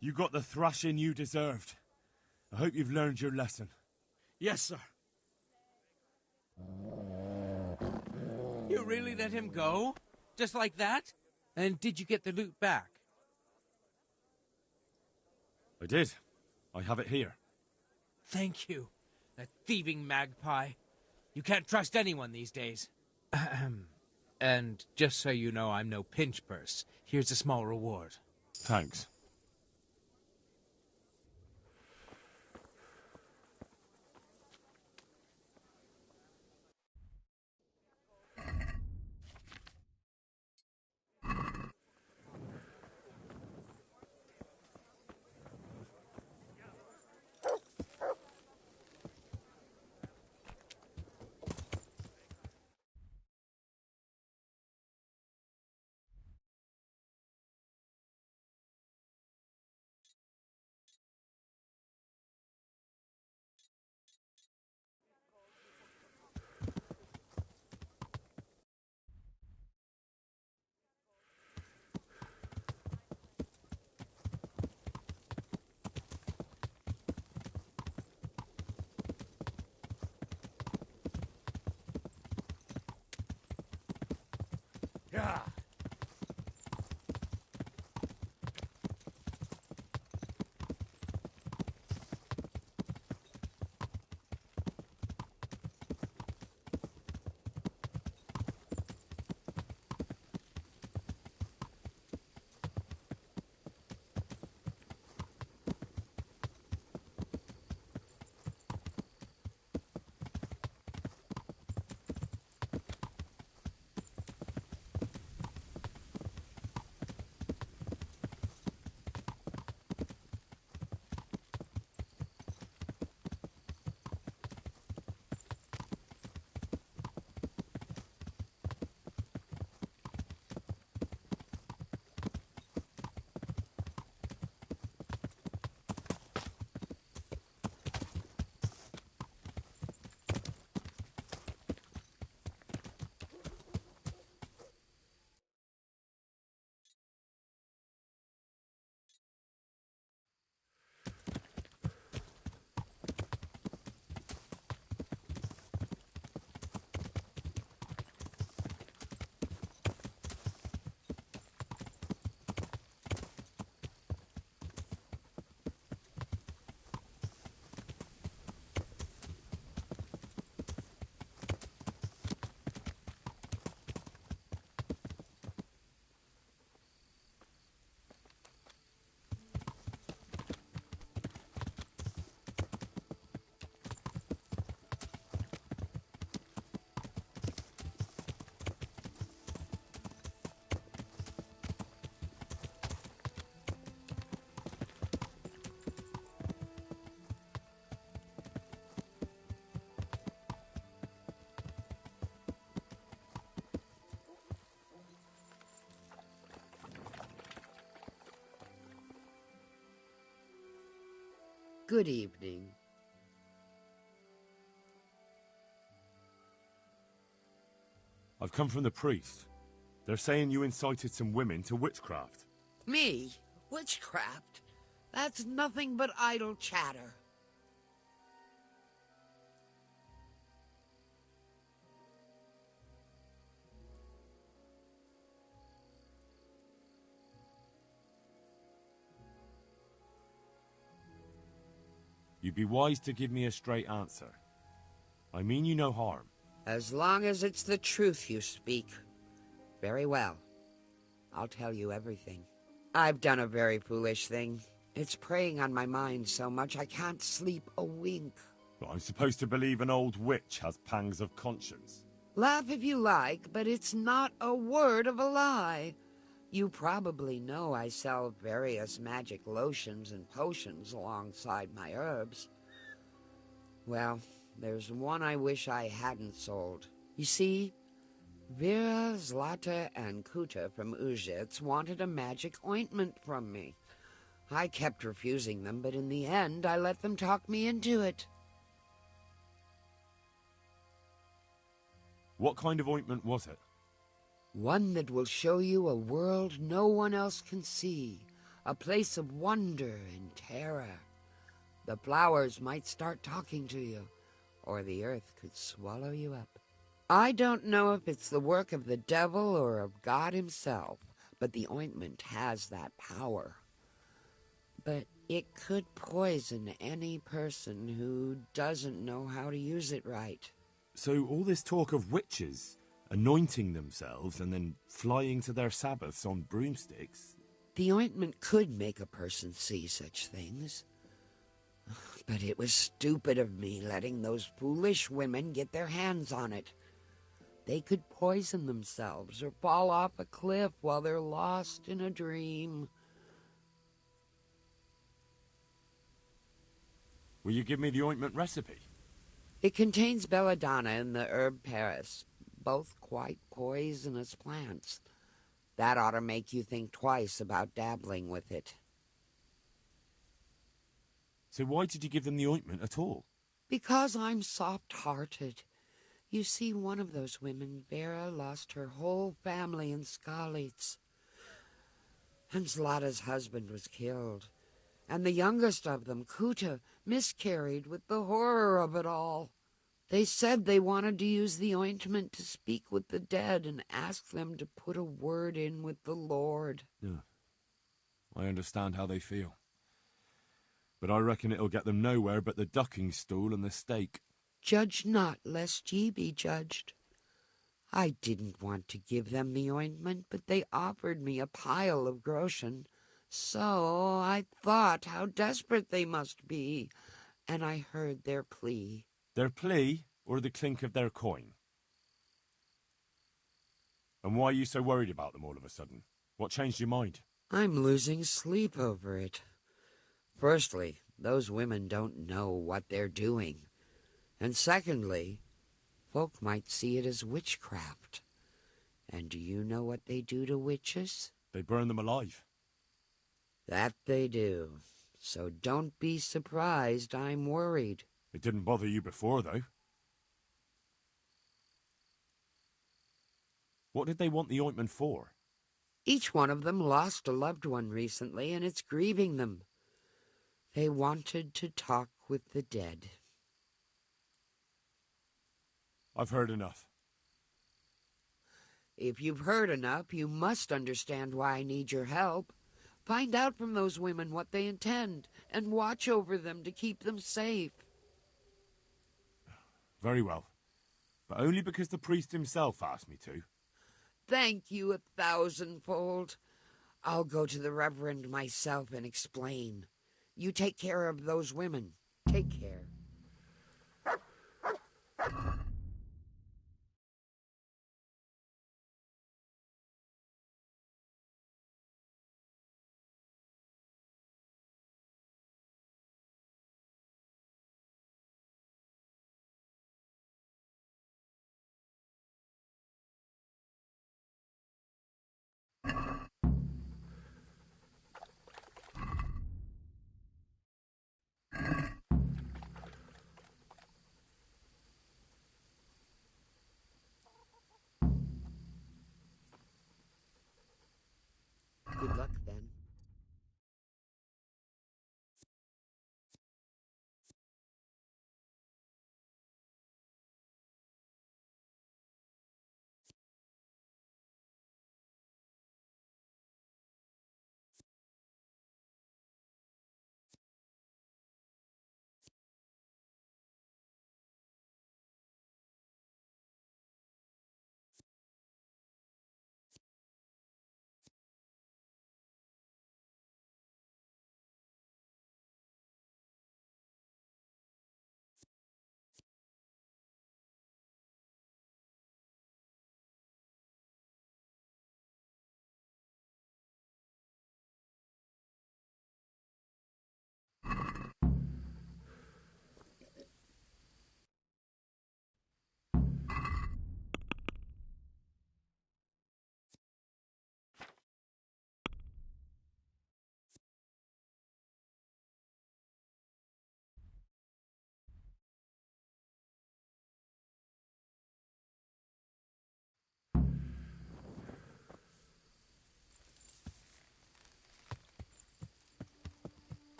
You got the thrashing you deserved. I hope you've learned your lesson. Yes, sir. You really let him go? Just like that? And did you get the loot back? I did. I have it here. Thank you. That thieving magpie. You can't trust anyone these days. And just so you know, I'm no pinch purse. Here's a small reward. Thanks. Yeah. Good evening. I've come from the priest. They're saying you incited some women to witchcraft. Me? Witchcraft? That's nothing but idle chatter. You'd be wise to give me a straight answer. I mean you no harm. As long as it's the truth you speak. Very well. I'll tell you everything. I've done a very foolish thing. It's preying on my mind so much I can't sleep a wink. But I'm supposed to believe an old witch has pangs of conscience. Laugh if you like, but it's not a word of a lie. You probably know I sell various magic lotions and potions alongside my herbs. Well, there's one I wish I hadn't sold. You see, Vera, Zlata, and Kuta from Uzhitz wanted a magic ointment from me. I kept refusing them, but in the end I let them talk me into it. What kind of ointment was it? One that will show you a world no one else can see, a place of wonder and terror. The flowers might start talking to you, or the earth could swallow you up. I don't know if it's the work of the devil or of God himself, but the ointment has that power. But it could poison any person who doesn't know how to use it right. So all this talk of witches anointing themselves and then flying to their sabbaths on broomsticks... The ointment could make a person see such things. But it was stupid of me letting those foolish women get their hands on it. They could poison themselves or fall off a cliff while they're lost in a dream. Will you give me the ointment recipe? It contains belladonna and the herb Paris, both quite poisonous plants. That ought to make you think twice about dabbling with it. So why did you give them the ointment at all? Because I'm soft-hearted. You see, one of those women, Vera, lost her whole family in Skalitz. And Zlata's husband was killed. And the youngest of them, Kuta, miscarried with the horror of it all. They said they wanted to use the ointment to speak with the dead and ask them to put a word in with the Lord. Yeah. I understand how they feel. But I reckon it'll get them nowhere but the ducking stool and the stake. Judge not, lest ye be judged. I didn't want to give them the ointment, but they offered me a pile of groschen. So I thought how desperate they must be, and I heard their plea. Their plea, or the clink of their coin? And why are you so worried about them all of a sudden? What changed your mind? I'm losing sleep over it. Firstly, those women don't know what they're doing. And secondly, folk might see it as witchcraft. And do you know what they do to witches? They burn them alive. That they do. So don't be surprised I'm worried. It didn't bother you before, though. What did they want the ointment for? Each one of them lost a loved one recently, and it's grieving them. They wanted to talk with the dead. I've heard enough. If you've heard enough, you must understand why I need your help. Find out from those women what they intend, and watch over them to keep them safe. Very well. But only because the priest himself asked me to. Thank you 1,000-fold. I'll go to the Reverend myself and explain. You take care of those women. Take care. Good luck, then.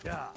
Yeah.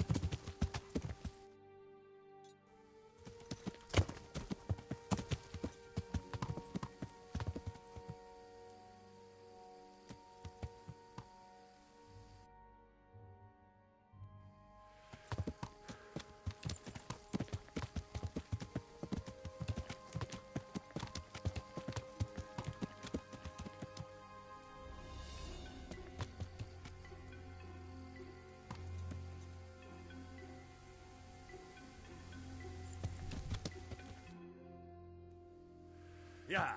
Yeah.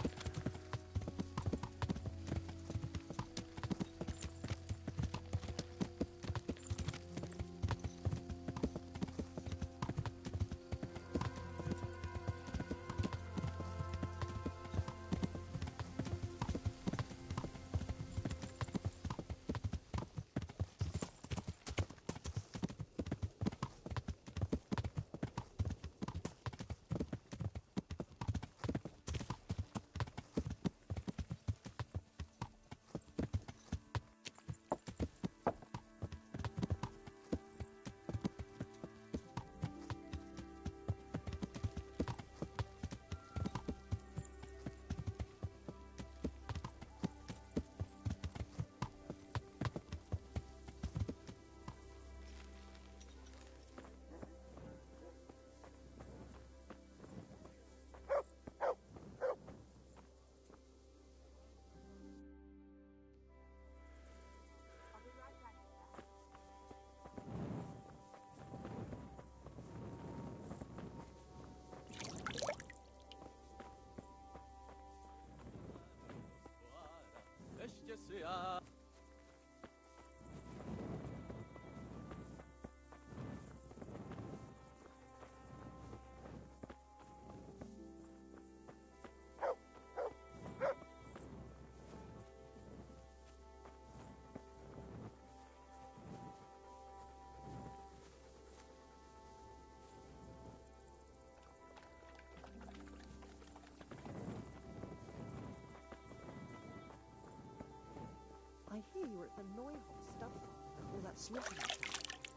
I hear you were at the Neuhoff stuff farm, all that slaughtering.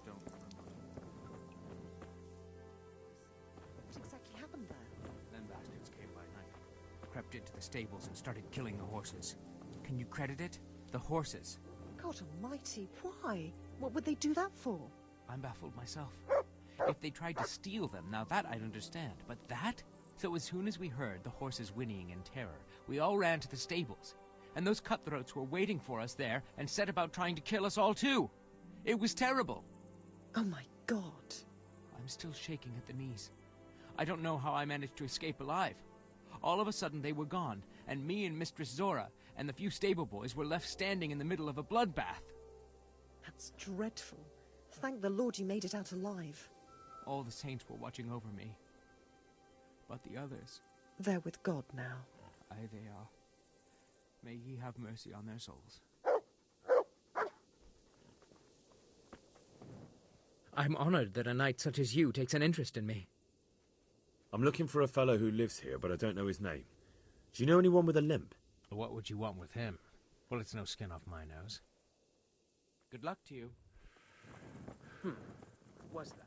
Don't remember. What exactly happened there? Them bastards came by night, crept into the stables and started killing the horses. Can you credit it? The horses. God almighty, why? What would they do that for? I'm baffled myself. If they tried to steal them, now that I'd understand. But that? So as soon as we heard the horses whinnying in terror, we all ran to the stables. And those cutthroats were waiting for us there and set about trying to kill us all too. It was terrible. Oh my God. I'm still shaking at the knees. I don't know how I managed to escape alive. All of a sudden they were gone, and me and Mistress Zora and the few stable boys were left standing in the middle of a bloodbath. That's dreadful. Thank the Lord you made it out alive. All the saints were watching over me. But the others... They're with God now. Aye, they are. May he have mercy on their souls. I'm honored that a knight such as you takes an interest in me. I'm looking for a fellow who lives here, but I don't know his name. Do you know anyone with a limp? What would you want with him? Well, it's no skin off my nose. Good luck to you. What's that?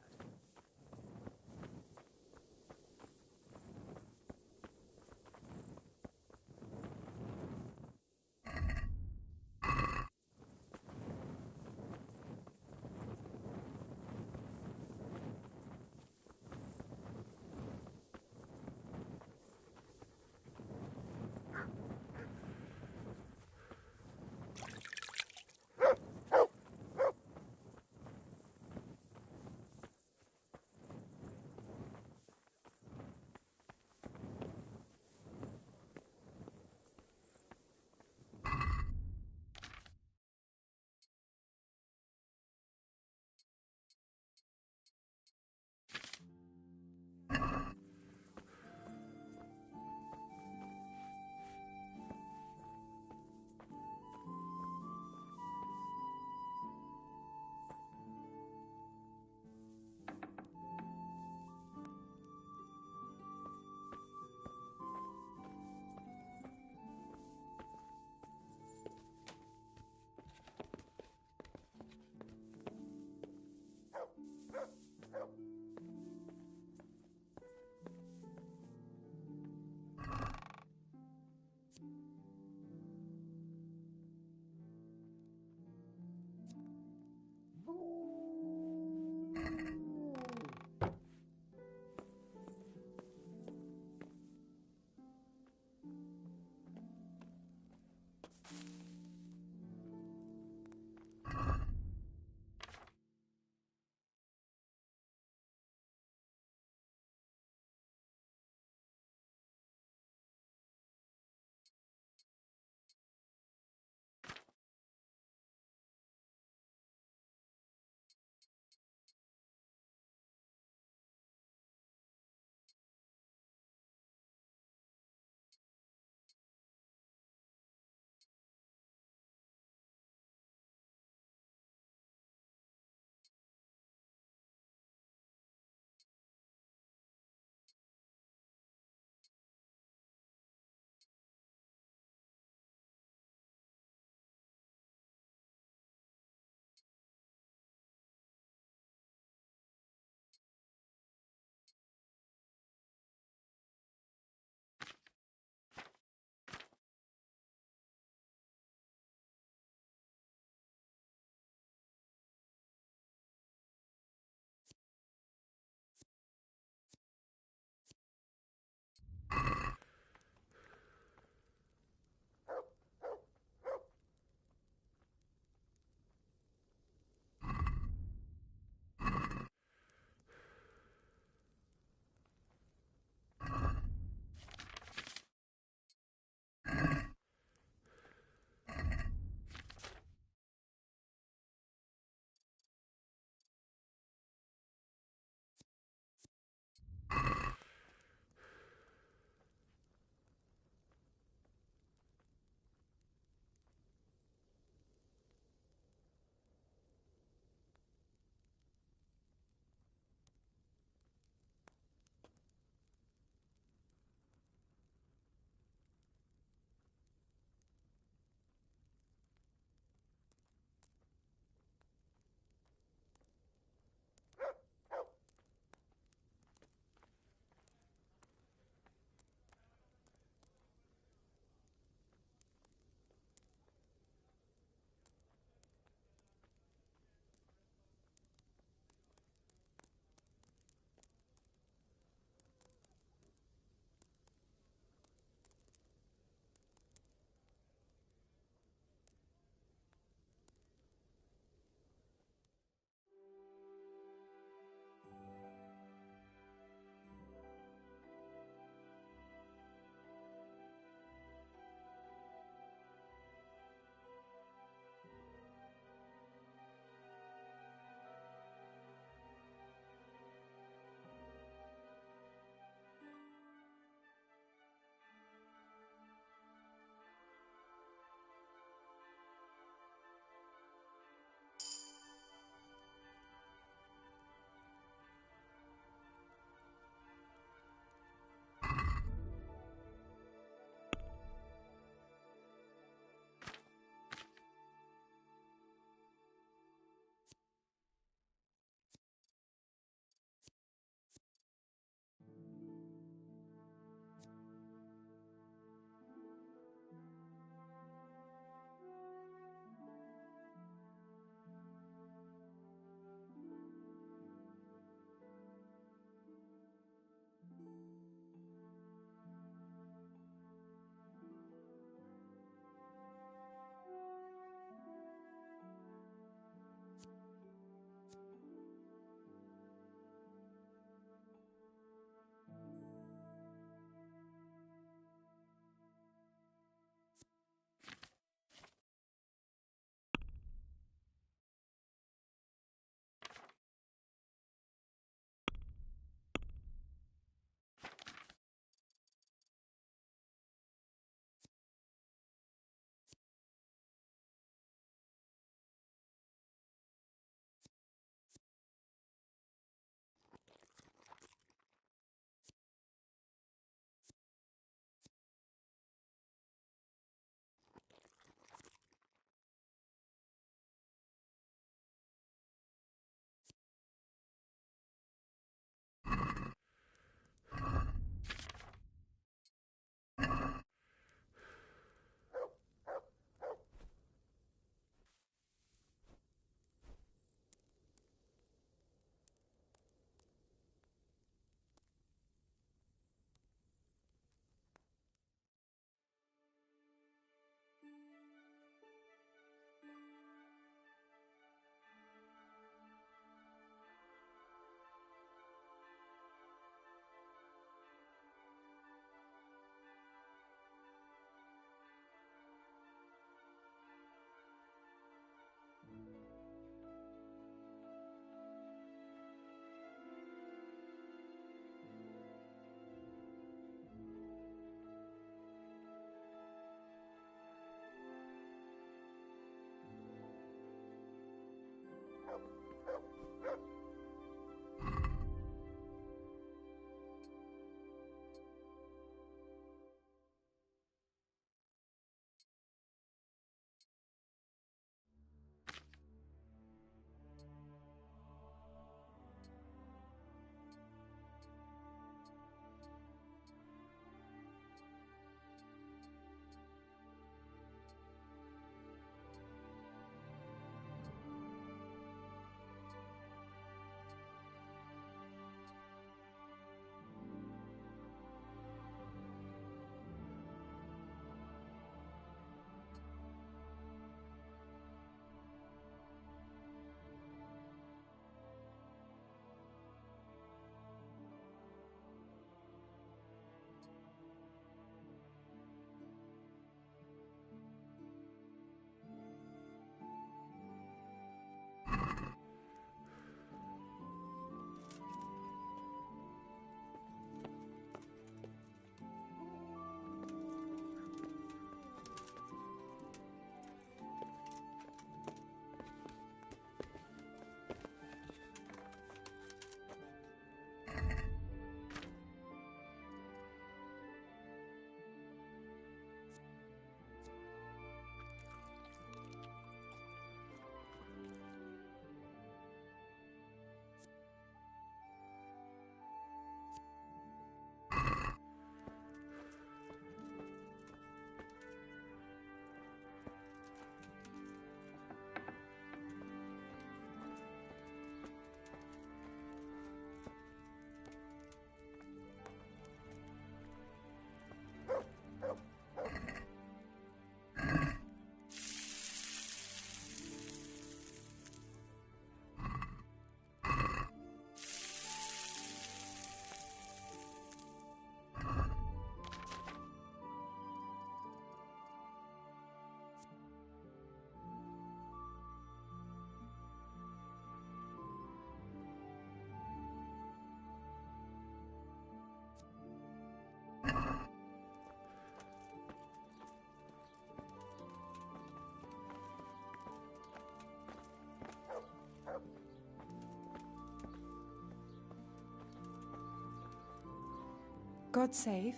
God save.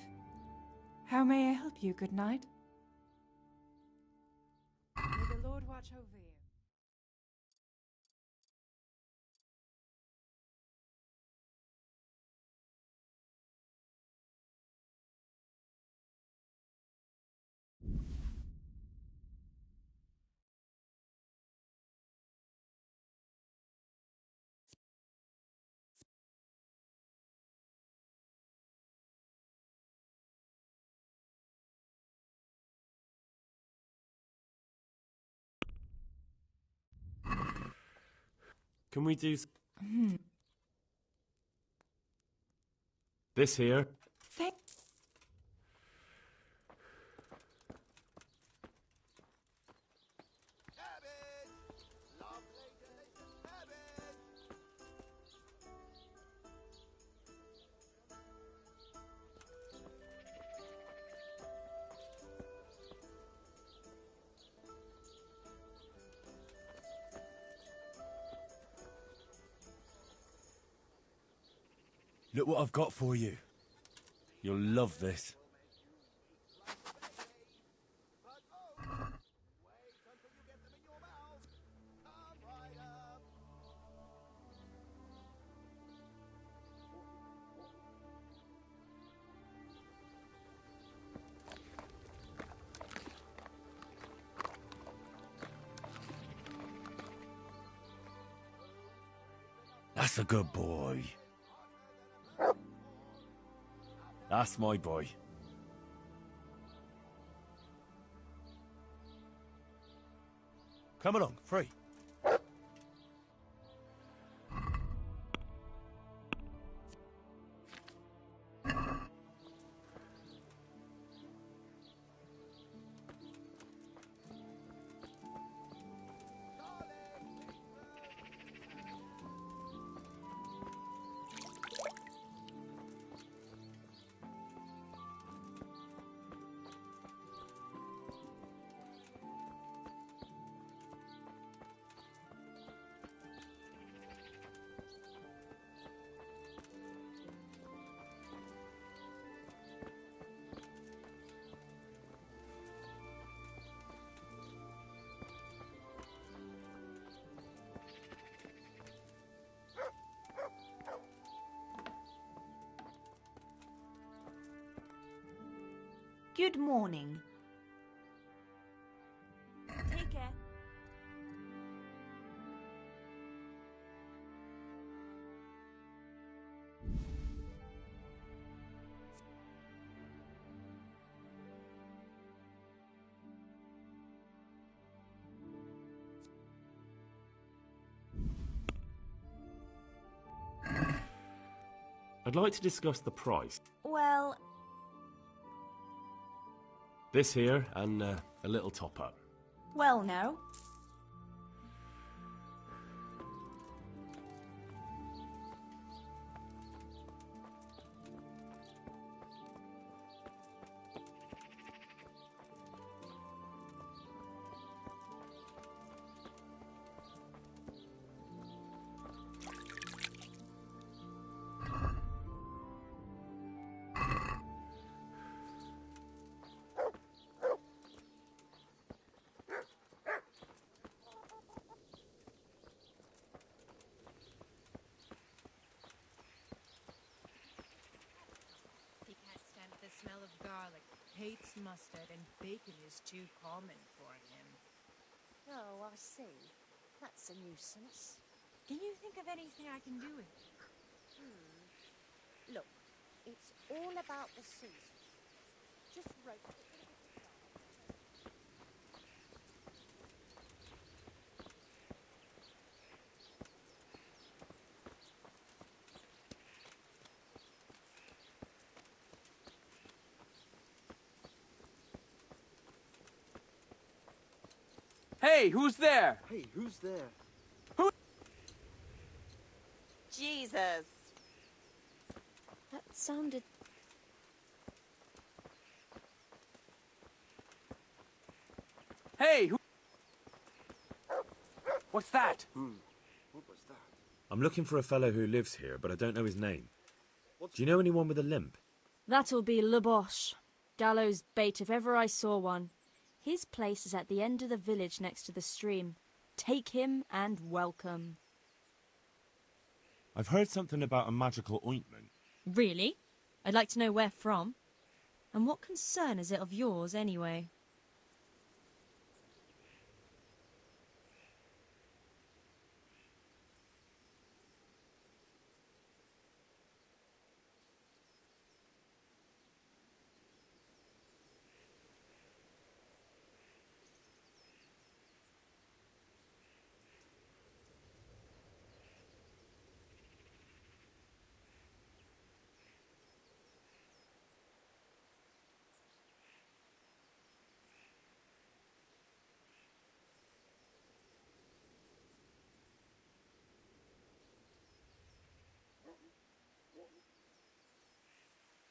How may I help you? Good night. May the Lord watch over you. Can we do this here? Thank. Look what I've got for you. You'll love this. That's a good boy. That's my boy. Come along, free. Good morning. Take care. I'd like to discuss the price. Well, This here and a little top up. Well, no. He can't stand the smell of garlic, hates mustard, and bacon is too common for him. Oh, I see. That's a nuisance. Can you think of anything I can do with it? Look, it's all about the season. Just roast it with a bit of Hey, who's there? Hey, who's there? Jesus. That sounded... Hey, who... What's that? What was that? I'm looking for a fellow who lives here, but I don't know his name. Do you know anyone with a limp? That'll be Le Boche. Gallows bait if ever I saw one. His place is at the end of the village next to the stream. Take him and welcome. I've heard something about a magical ointment. Really? I'd like to know where from. And what concern is it of yours, anyway?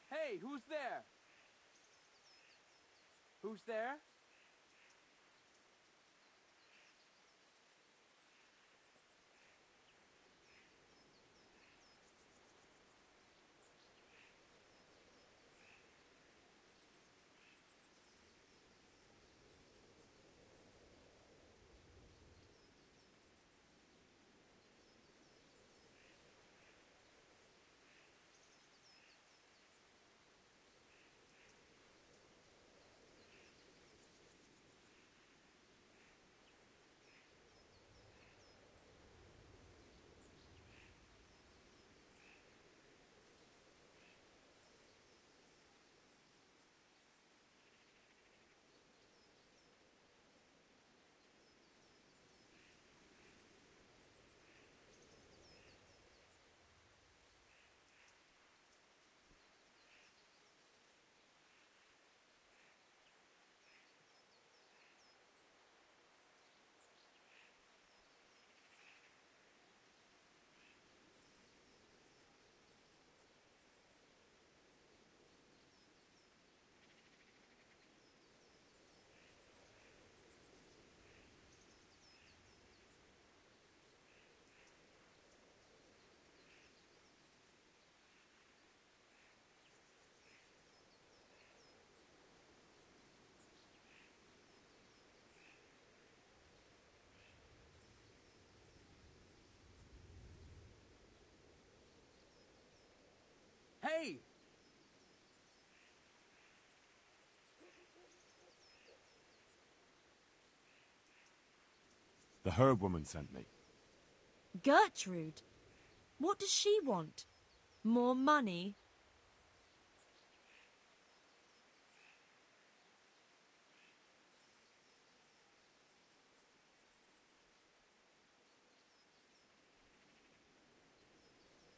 Hey, who's there? Who's there? Hey! The herb woman sent me. Gertrude? What does she want? More money?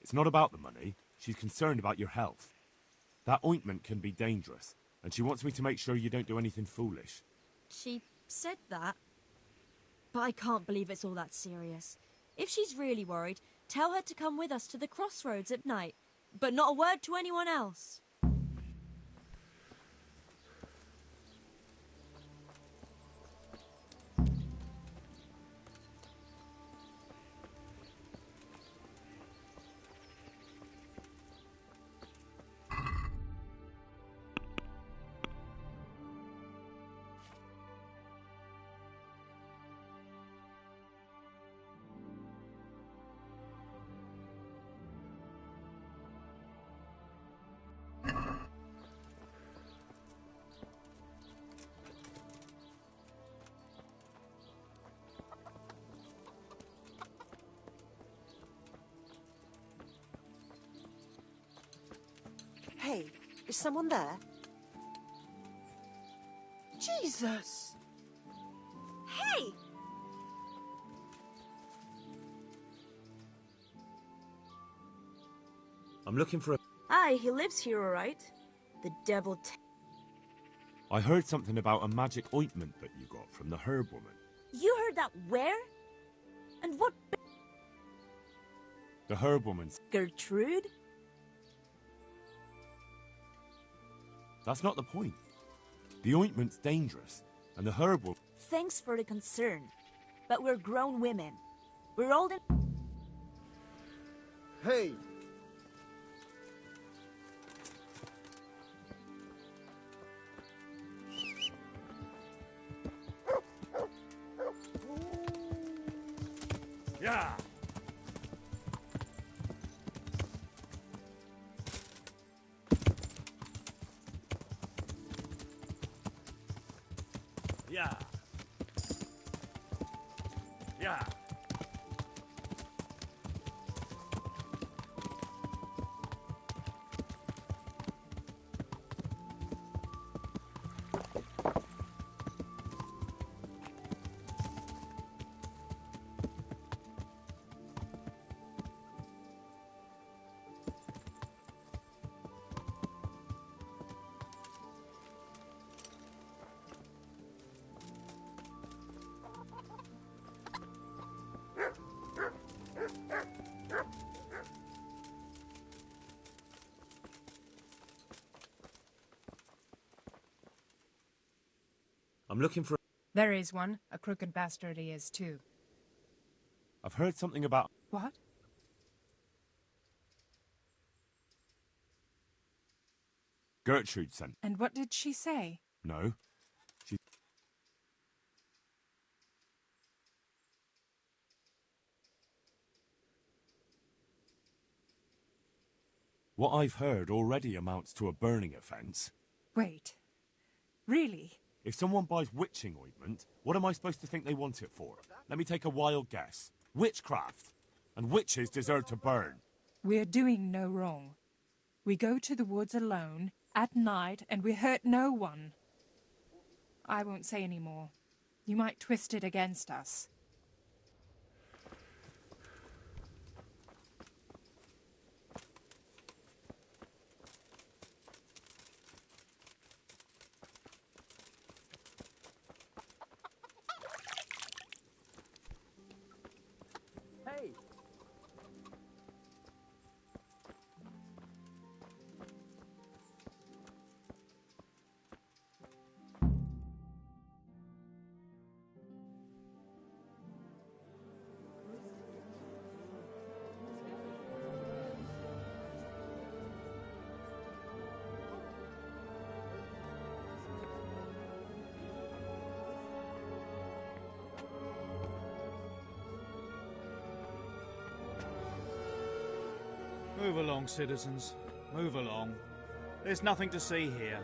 It's not about the money. She's concerned about your health. That ointment can be dangerous, and she wants me to make sure you don't do anything foolish. She said that. But I can't believe it's all that serious. If she's really worried, tell her to come with us to the crossroads at night. But not a word to anyone else. Hey, is someone there? Jesus! Hey! I'm looking for a... Aye, he lives here, all right. The devil... I heard something about a magic ointment that you got from the herb woman. You heard that where? And what... The herb woman's... Gertrude? That's not the point. The ointment's dangerous, and the herb will... Thanks for the concern, but we're grown women. We're old and... Hey! Yeah. Yeah. Yeah. I'm looking for... There is one. A crooked bastard he is, too. I've heard something about... What? Gertrude sent... And what did she say? No. She... What I've heard already amounts to a burning offence. Wait. Really? If someone buys witching ointment, what am I supposed to think they want it for? Let me take a wild guess. Witchcraft. And witches deserve to burn. We're doing no wrong. We go to the woods alone, at night, and we hurt no one. I won't say any more. You might twist it against us. Hey! Move along, citizens. Move along. There's nothing to see here.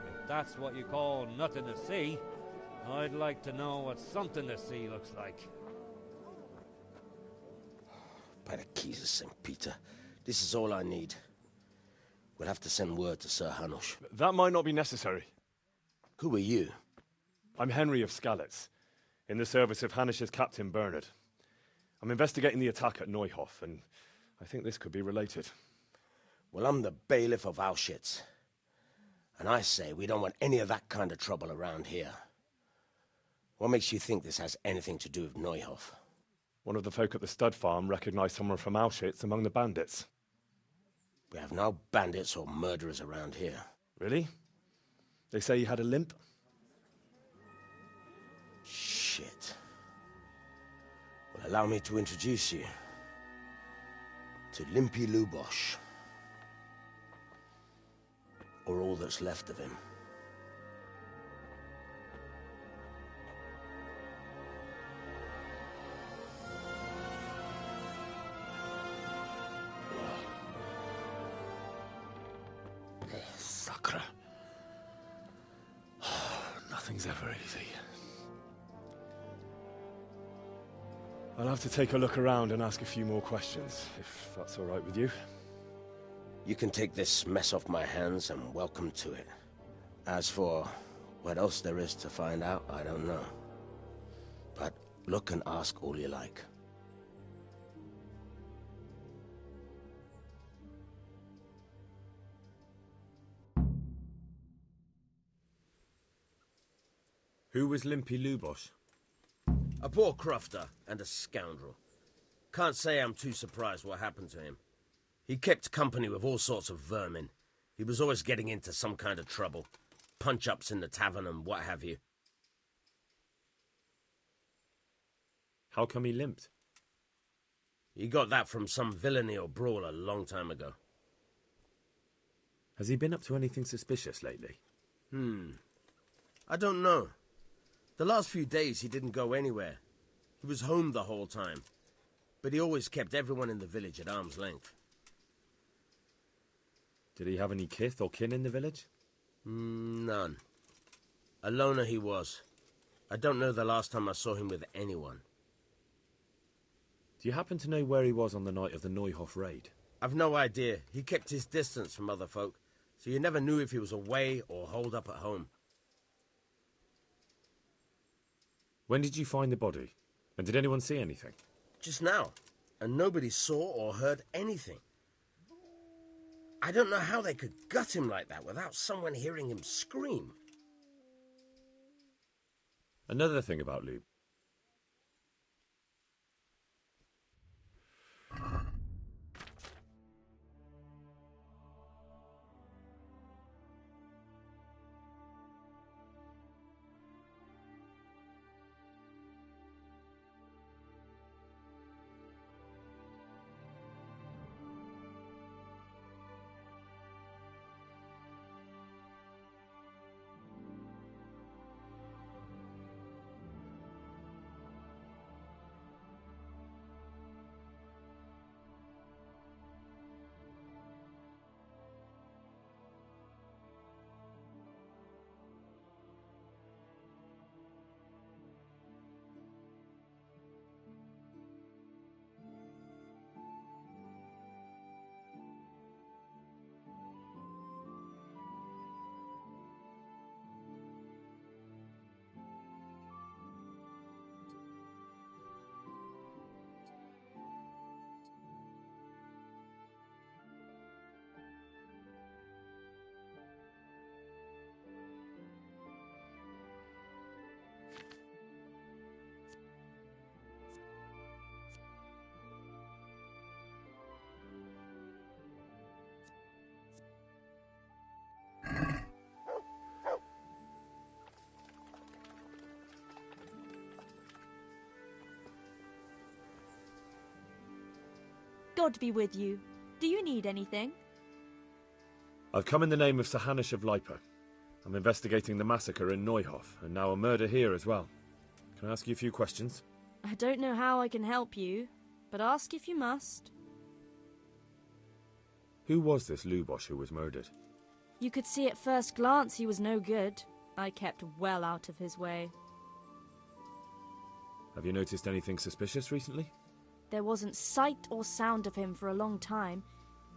If that's what you call nothing to see, I'd like to know what something to see looks like. By the keys of St. Peter, this is all I need. We'll have to send word to Sir Hanush. That might not be necessary. Who are you? I'm Henry of Skalitz, in the service of Hanush's Captain Bernard. I'm investigating the attack at Neuhof, and I think this could be related. Well, I'm the bailiff of Auschwitz. And I say we don't want any of that kind of trouble around here. What makes you think this has anything to do with Neuhof? One of the folk at the stud farm recognized someone from Auschwitz among the bandits. We have no bandits or murderers around here. Really? They say you had a limp? Shit. Well, allow me to introduce you to Limpy Lubosh. Or all that's left of him. Sacre. Nothing's ever easy. I'll have to take a look around and ask a few more questions, if that's all right with you. You can take this mess off my hands and welcome to it. As for what else there is to find out, I don't know. But look and ask all you like. Who was Limpy Lubosh? A poor crofter and a scoundrel. Can't say I'm too surprised what happened to him. He kept company with all sorts of vermin. He was always getting into some kind of trouble. Punch-ups in the tavern and what have you. How come he limped? He got that from some villainy or brawl a long time ago. Has he been up to anything suspicious lately? I don't know. The last few days he didn't go anywhere. He was home the whole time, but he always kept everyone in the village at arm's length. Did he have any kith or kin in the village? None. A loner he was. I don't know the last time I saw him with anyone. Do you happen to know where he was on the night of the Neuhof raid? I've no idea. He kept his distance from other folk, so you never knew if he was away or holed up at home. When did you find the body? And did anyone see anything? Just now, and nobody saw or heard anything. I don't know how they could gut him like that without someone hearing him scream. Another thing about Lube. God be with you. Do you need anything? I've come in the name of Sir Hanish of Lipa. I'm investigating the massacre in Neuhof, and now a murder here as well. Can I ask you a few questions? I don't know how I can help you, but ask if you must. Who was this Lubosh who was murdered? You could see at first glance he was no good. I kept well out of his way. Have you noticed anything suspicious recently? There wasn't sight or sound of him for a long time,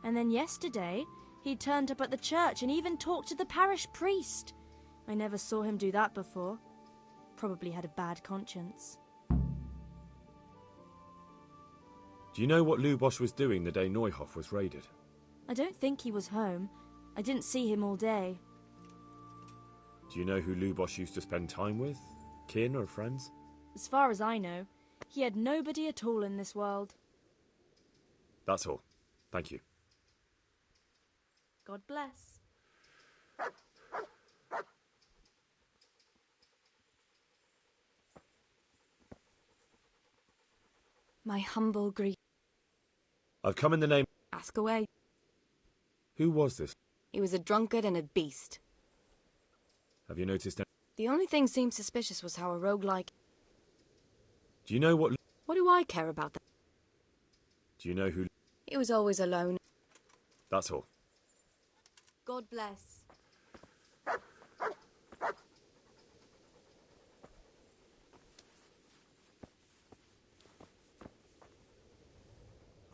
and then yesterday he turned up at the church and even talked to the parish priest. I never saw him do that before. Probably had a bad conscience. Do you know what Lubosh was doing the day Neuhof was raided? I don't think he was home. I didn't see him all day. Do you know who Lubosh used to spend time with? Kin or friends? As far as I know, he had nobody at all in this world. That's all. Thank you. God bless. My humble greet. I've come in the name... Ask away. Who was this? He was a drunkard and a beast. Have you noticed... The only thing seemed suspicious was how a roguelike... Do you know what... What do I care about that? Do you know who... He was always alone. That's all. God bless.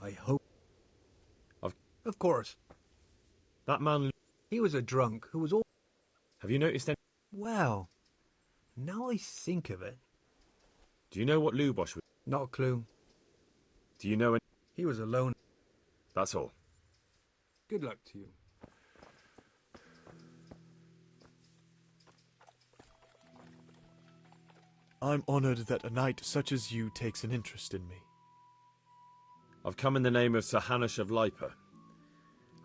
I hope... Of course. That man... He was a drunk who was all... Have you noticed any... Well, now I think of it... Do you know what Lubosh was... Not a clue. Do you know... Any... He was alone. That's all. Good luck to you. I'm honored that a knight such as you takes an interest in me. I've come in the name of Sir Hanish of Lipa.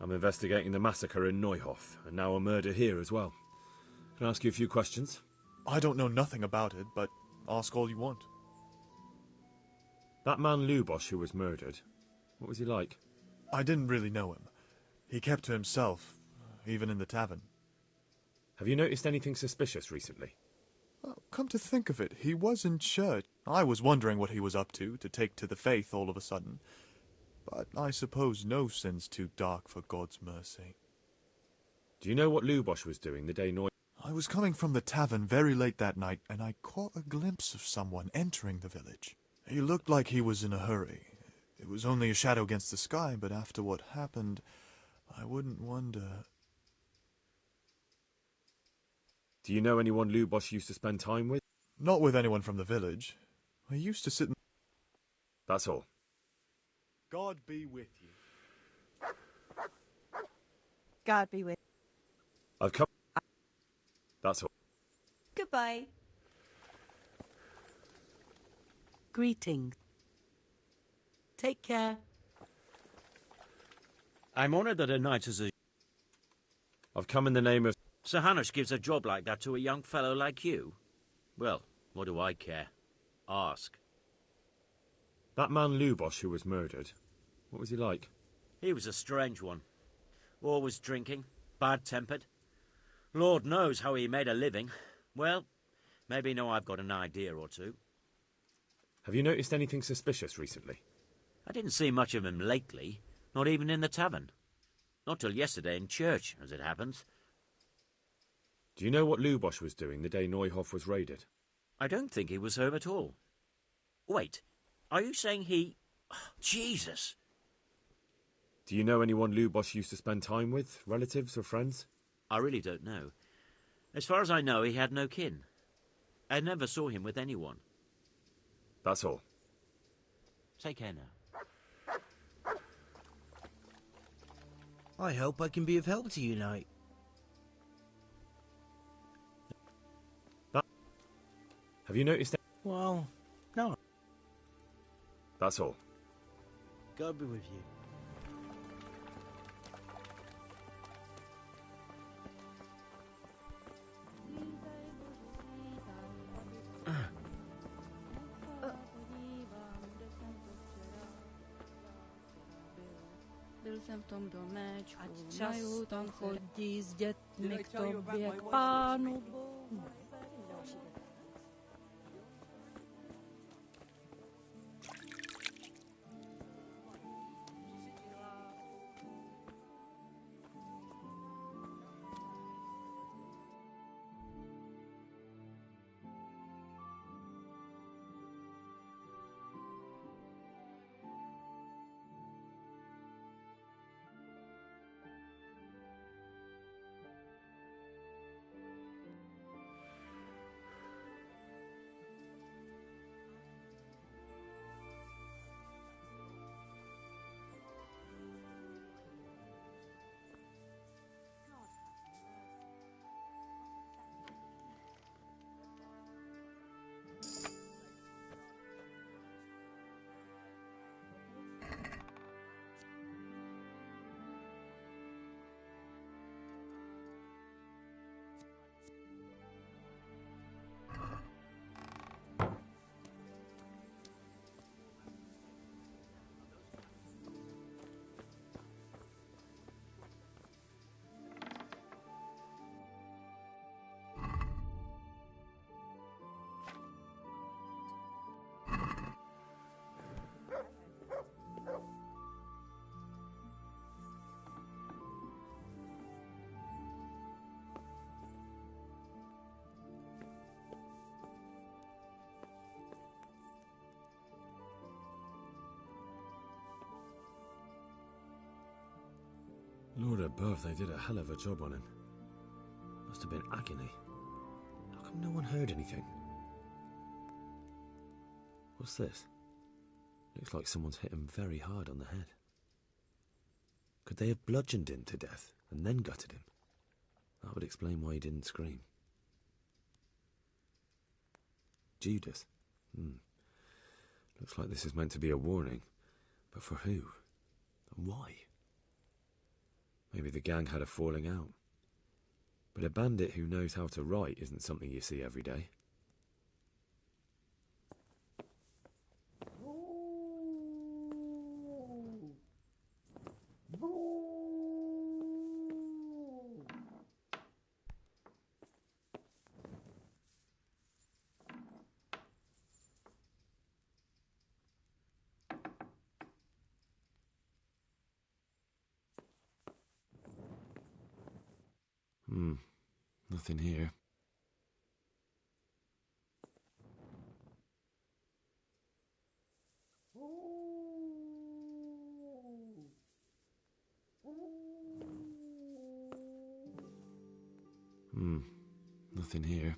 I'm investigating the massacre in Neuhof, and now a murder here as well. Can I ask you a few questions? I don't know nothing about it, but ask all you want. That man Lubosh who was murdered, what was he like? I didn't really know him. He kept to himself, even in the tavern. Have you noticed anything suspicious recently? Well, come to think of it, he was in church. I was wondering what he was up to take to the faith all of a sudden. But I suppose no sin's too dark for God's mercy. Do you know what Lubosh was doing the day I was coming from the tavern very late that night, and I caught a glimpse of someone entering the village. He looked like he was in a hurry. It was only a shadow against the sky, but after what happened, I wouldn't wonder... Do you know anyone Lubosh used to spend time with? Not with anyone from the village. I used to sit in... That's all. God be with you. God be with I've come... That's all. Goodbye. Greetings. Take care. I'm honoured that a knight is a... I've come in the name of... Sir Hanush gives a job like that to a young fellow like you? Well, what do I care? Ask. That man Lubosh who was murdered, what was he like? He was a strange one. Always drinking, bad-tempered. Lord knows how he made a living. Well, maybe now I've got an idea or two. Have you noticed anything suspicious recently? I didn't see much of him lately, not even in the tavern. Not till yesterday in church, as it happens. Do you know what Lubosh was doing the day Neuhof was raided? I don't think he was home at all. Wait, are you saying he... Jesus! Do you know anyone Lubosh used to spend time with, relatives or friends? I really don't know. As far as I know, he had no kin. I never saw him with anyone. That's all. Take care now. I hope I can be of help to you, knight. Have you noticed... Well, no. That's all. God be with you. Byl jsem v tom domečku, mají tam chodí s dětmi k tobě, k Pánu Bohu. Lord above, they did a hell of a job on him. Must have been agony. How come no one heard anything? What's this? Looks like someone's hit him very hard on the head. Could they have bludgeoned him to death and then gutted him? That would explain why he didn't scream. Judas. Looks like this is meant to be a warning. But for who? And why? Maybe the gang had a falling out. But a bandit who knows how to write isn't something you see every day. Nothing here. Nothing here.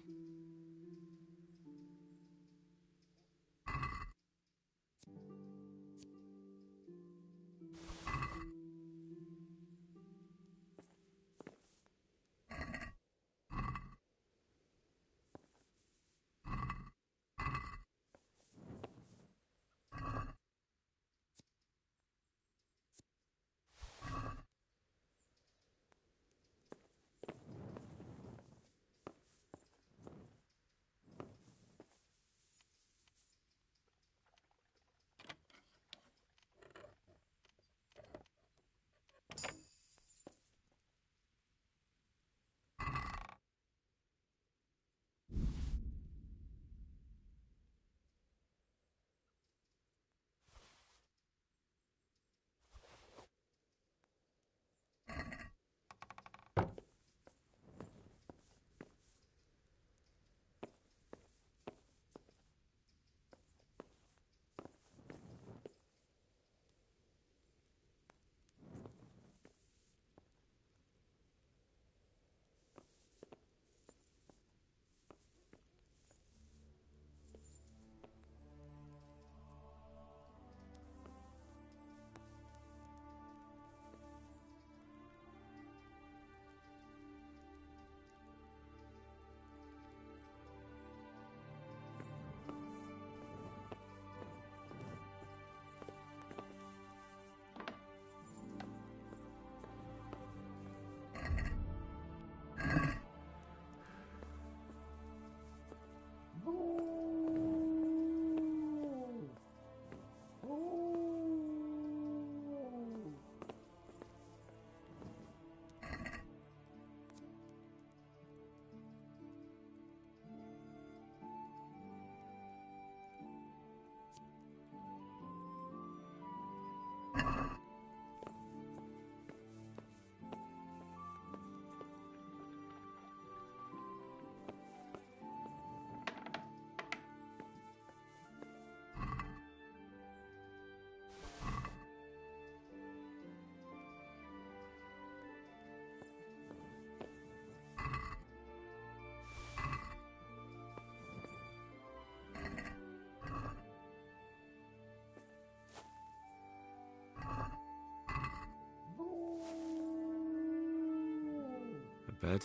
A bed.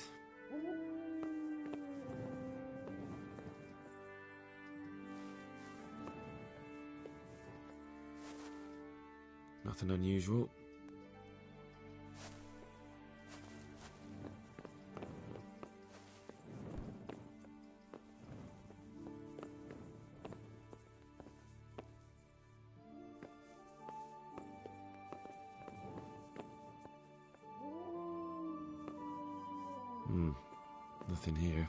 Nothing unusual. Nothing here.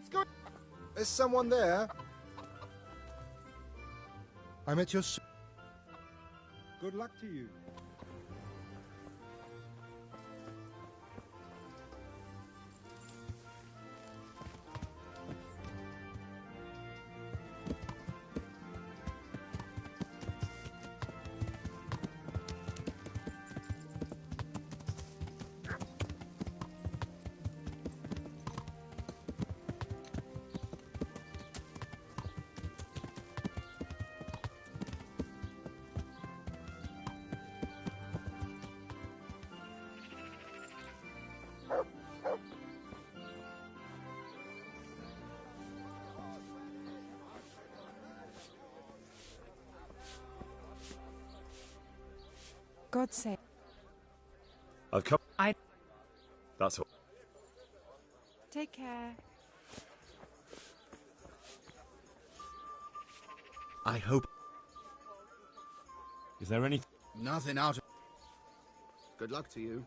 What's going... Is someone there? I'm at your... Good luck to you. God's sake. I've come. That's all. Take care. I hope... Is there any... Nothing out of... Good luck to you.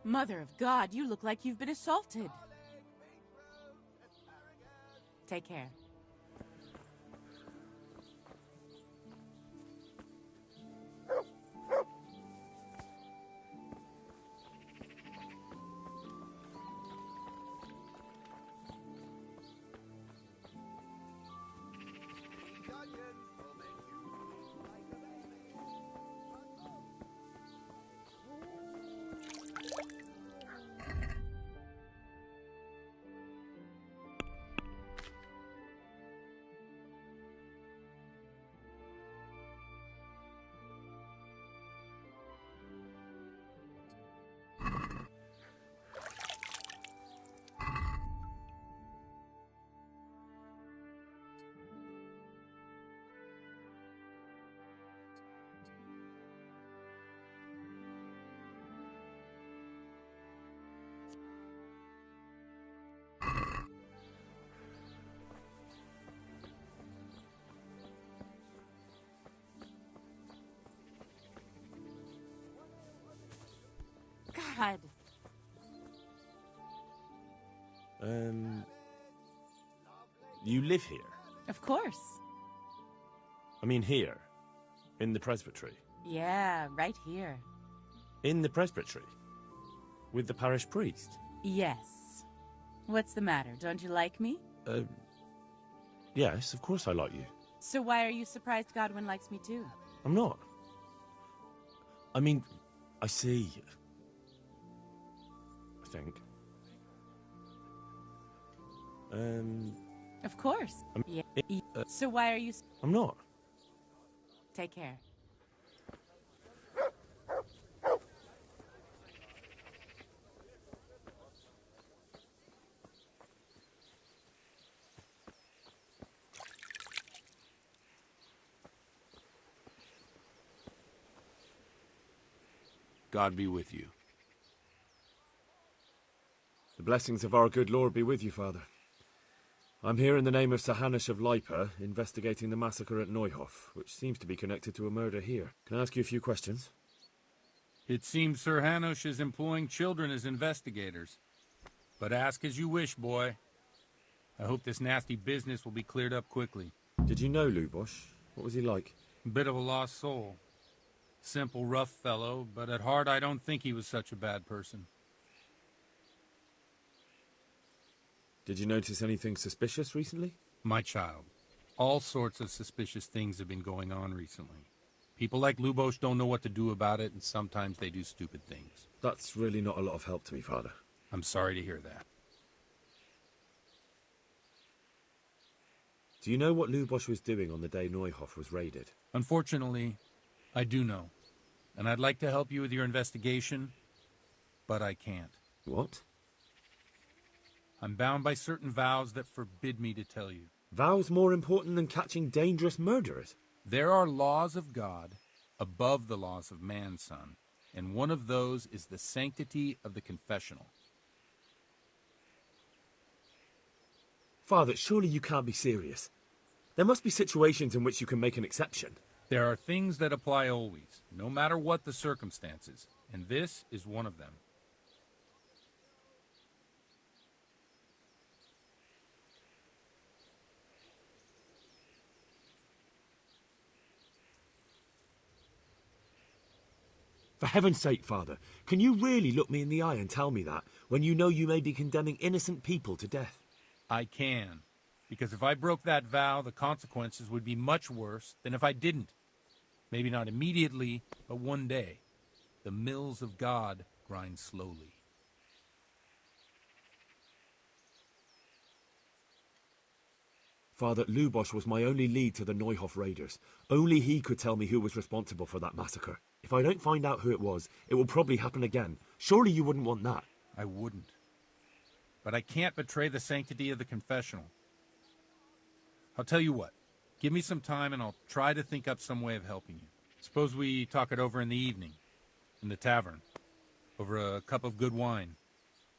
Mother of God, you look like you've been assaulted. Take care. God. You live here? Of course. I mean here, in the presbytery. Yeah, right here. In the presbytery? With the parish priest? Yes. What's the matter? Don't you like me? Yes, of course I like you. So why are you surprised Godwin likes me too? I'm not. I mean, I see. I think. Of course. Yeah. So why are you... I'm not. Take care. God be with you. The blessings of our good Lord be with you, Father. I'm here in the name of Sir Hanush of Lipa, investigating the massacre at Neuhof, which seems to be connected to a murder here. Can I ask you a few questions? It seems Sir Hanush is employing children as investigators. But ask as you wish, boy. I hope this nasty business will be cleared up quickly. Did you know Lubosh? What was he like? Bit of a lost soul. Simple, rough fellow, but at heart I don't think he was such a bad person. Did you notice anything suspicious recently? My child, all sorts of suspicious things have been going on recently. People like Lubos don't know what to do about it, and sometimes they do stupid things. That's really not a lot of help to me, Father. I'm sorry to hear that. Do you know what Lubos was doing on the day Neuhof was raided? Unfortunately, I do know. And I'd like to help you with your investigation, but I can't. What? I'm bound by certain vows that forbid me to tell you. Vows more important than catching dangerous murderers? There are laws of God above the laws of man, son, and one of those is the sanctity of the confessional. Father, surely you can't be serious. There must be situations in which you can make an exception. There are things that apply always, no matter what the circumstances, and this is one of them. For heaven's sake, Father, can you really look me in the eye and tell me that, when you know you may be condemning innocent people to death? I can, because if I broke that vow, the consequences would be much worse than if I didn't. Maybe not immediately, but one day. The mills of God grind slowly. Father, Lubos was my only lead to the Neuhof raiders. Only he could tell me who was responsible for that massacre. If I don't find out who it was, it will probably happen again. Surely you wouldn't want that. I wouldn't. But I can't betray the sanctity of the confessional. I'll tell you what. Give me some time and I'll try to think up some way of helping you. Suppose we talk it over in the evening, in the tavern, over a cup of good wine.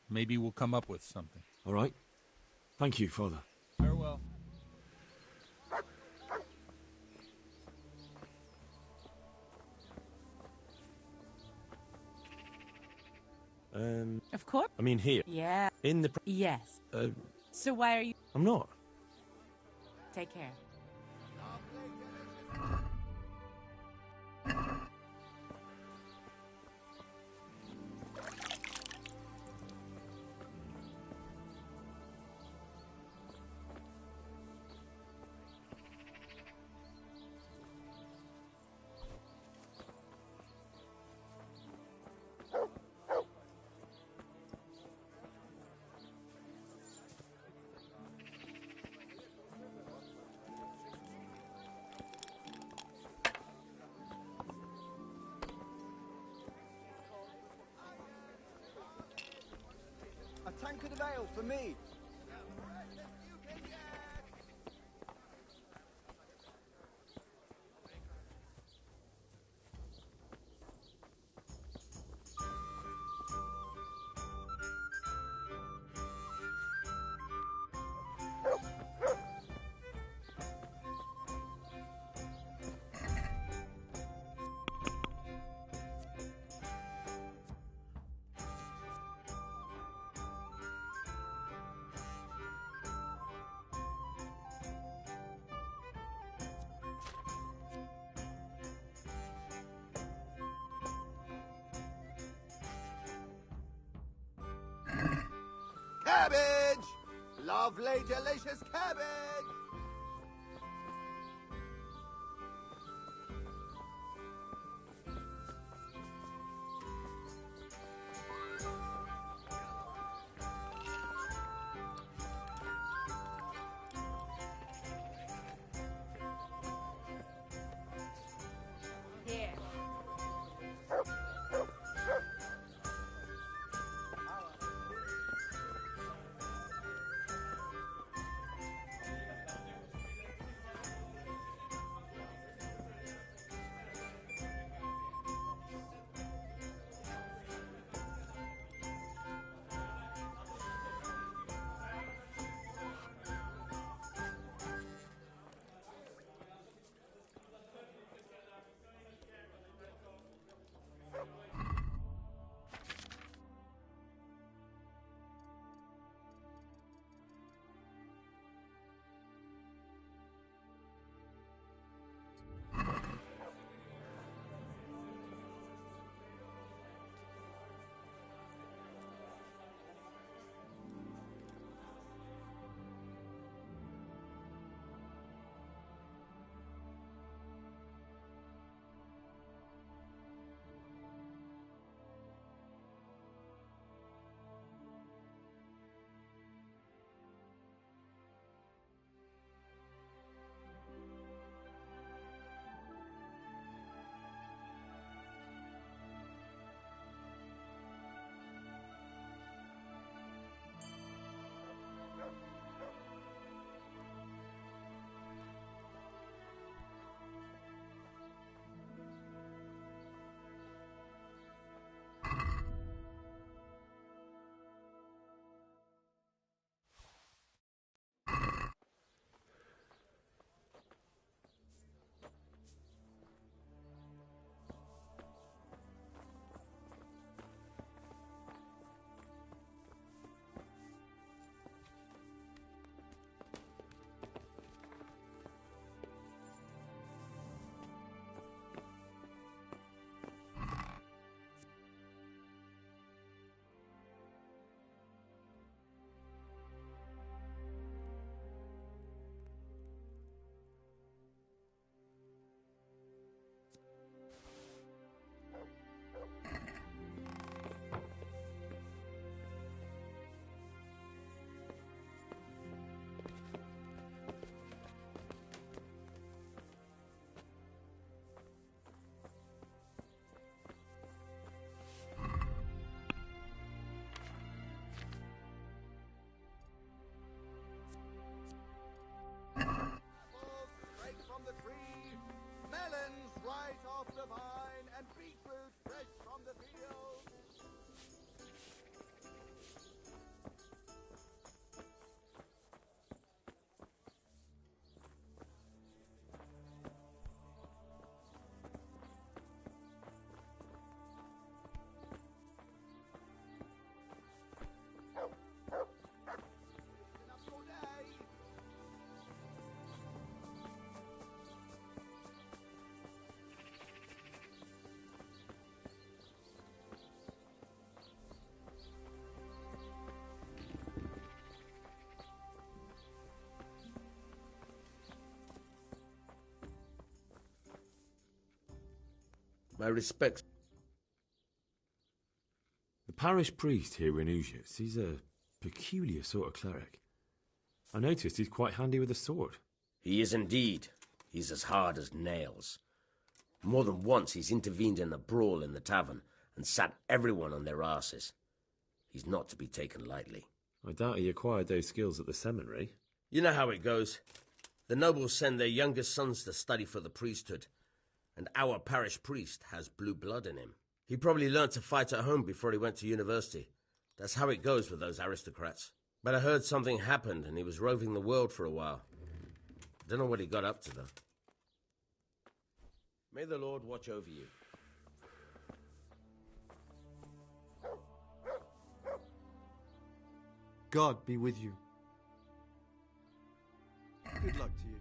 Maybe we'll come up with something. All right. Thank you, Father. Farewell. Of course. I mean here. Yeah. In the... Yes. So why are you... I'm not. Take care. A tankard of ale for me. Cabbage! Lovely, delicious cabbage! Here. off the vine and beetroot fresh from the field. My respects. The parish priest here in Ujits, he's a peculiar sort of cleric. I noticed he's quite handy with a sword. He is indeed. He's as hard as nails. More than once he's intervened in a brawl in the tavern and sat everyone on their asses. He's not to be taken lightly. I doubt he acquired those skills at the seminary. You know how it goes. The nobles send their youngest sons to study for the priesthood, and our parish priest has blue blood in him. He probably learned to fight at home before he went to university. That's how it goes with those aristocrats. But I heard something happened and he was roving the world for a while. Don't know what he got up to, though. May the Lord watch over you. God be with you. Good luck to you.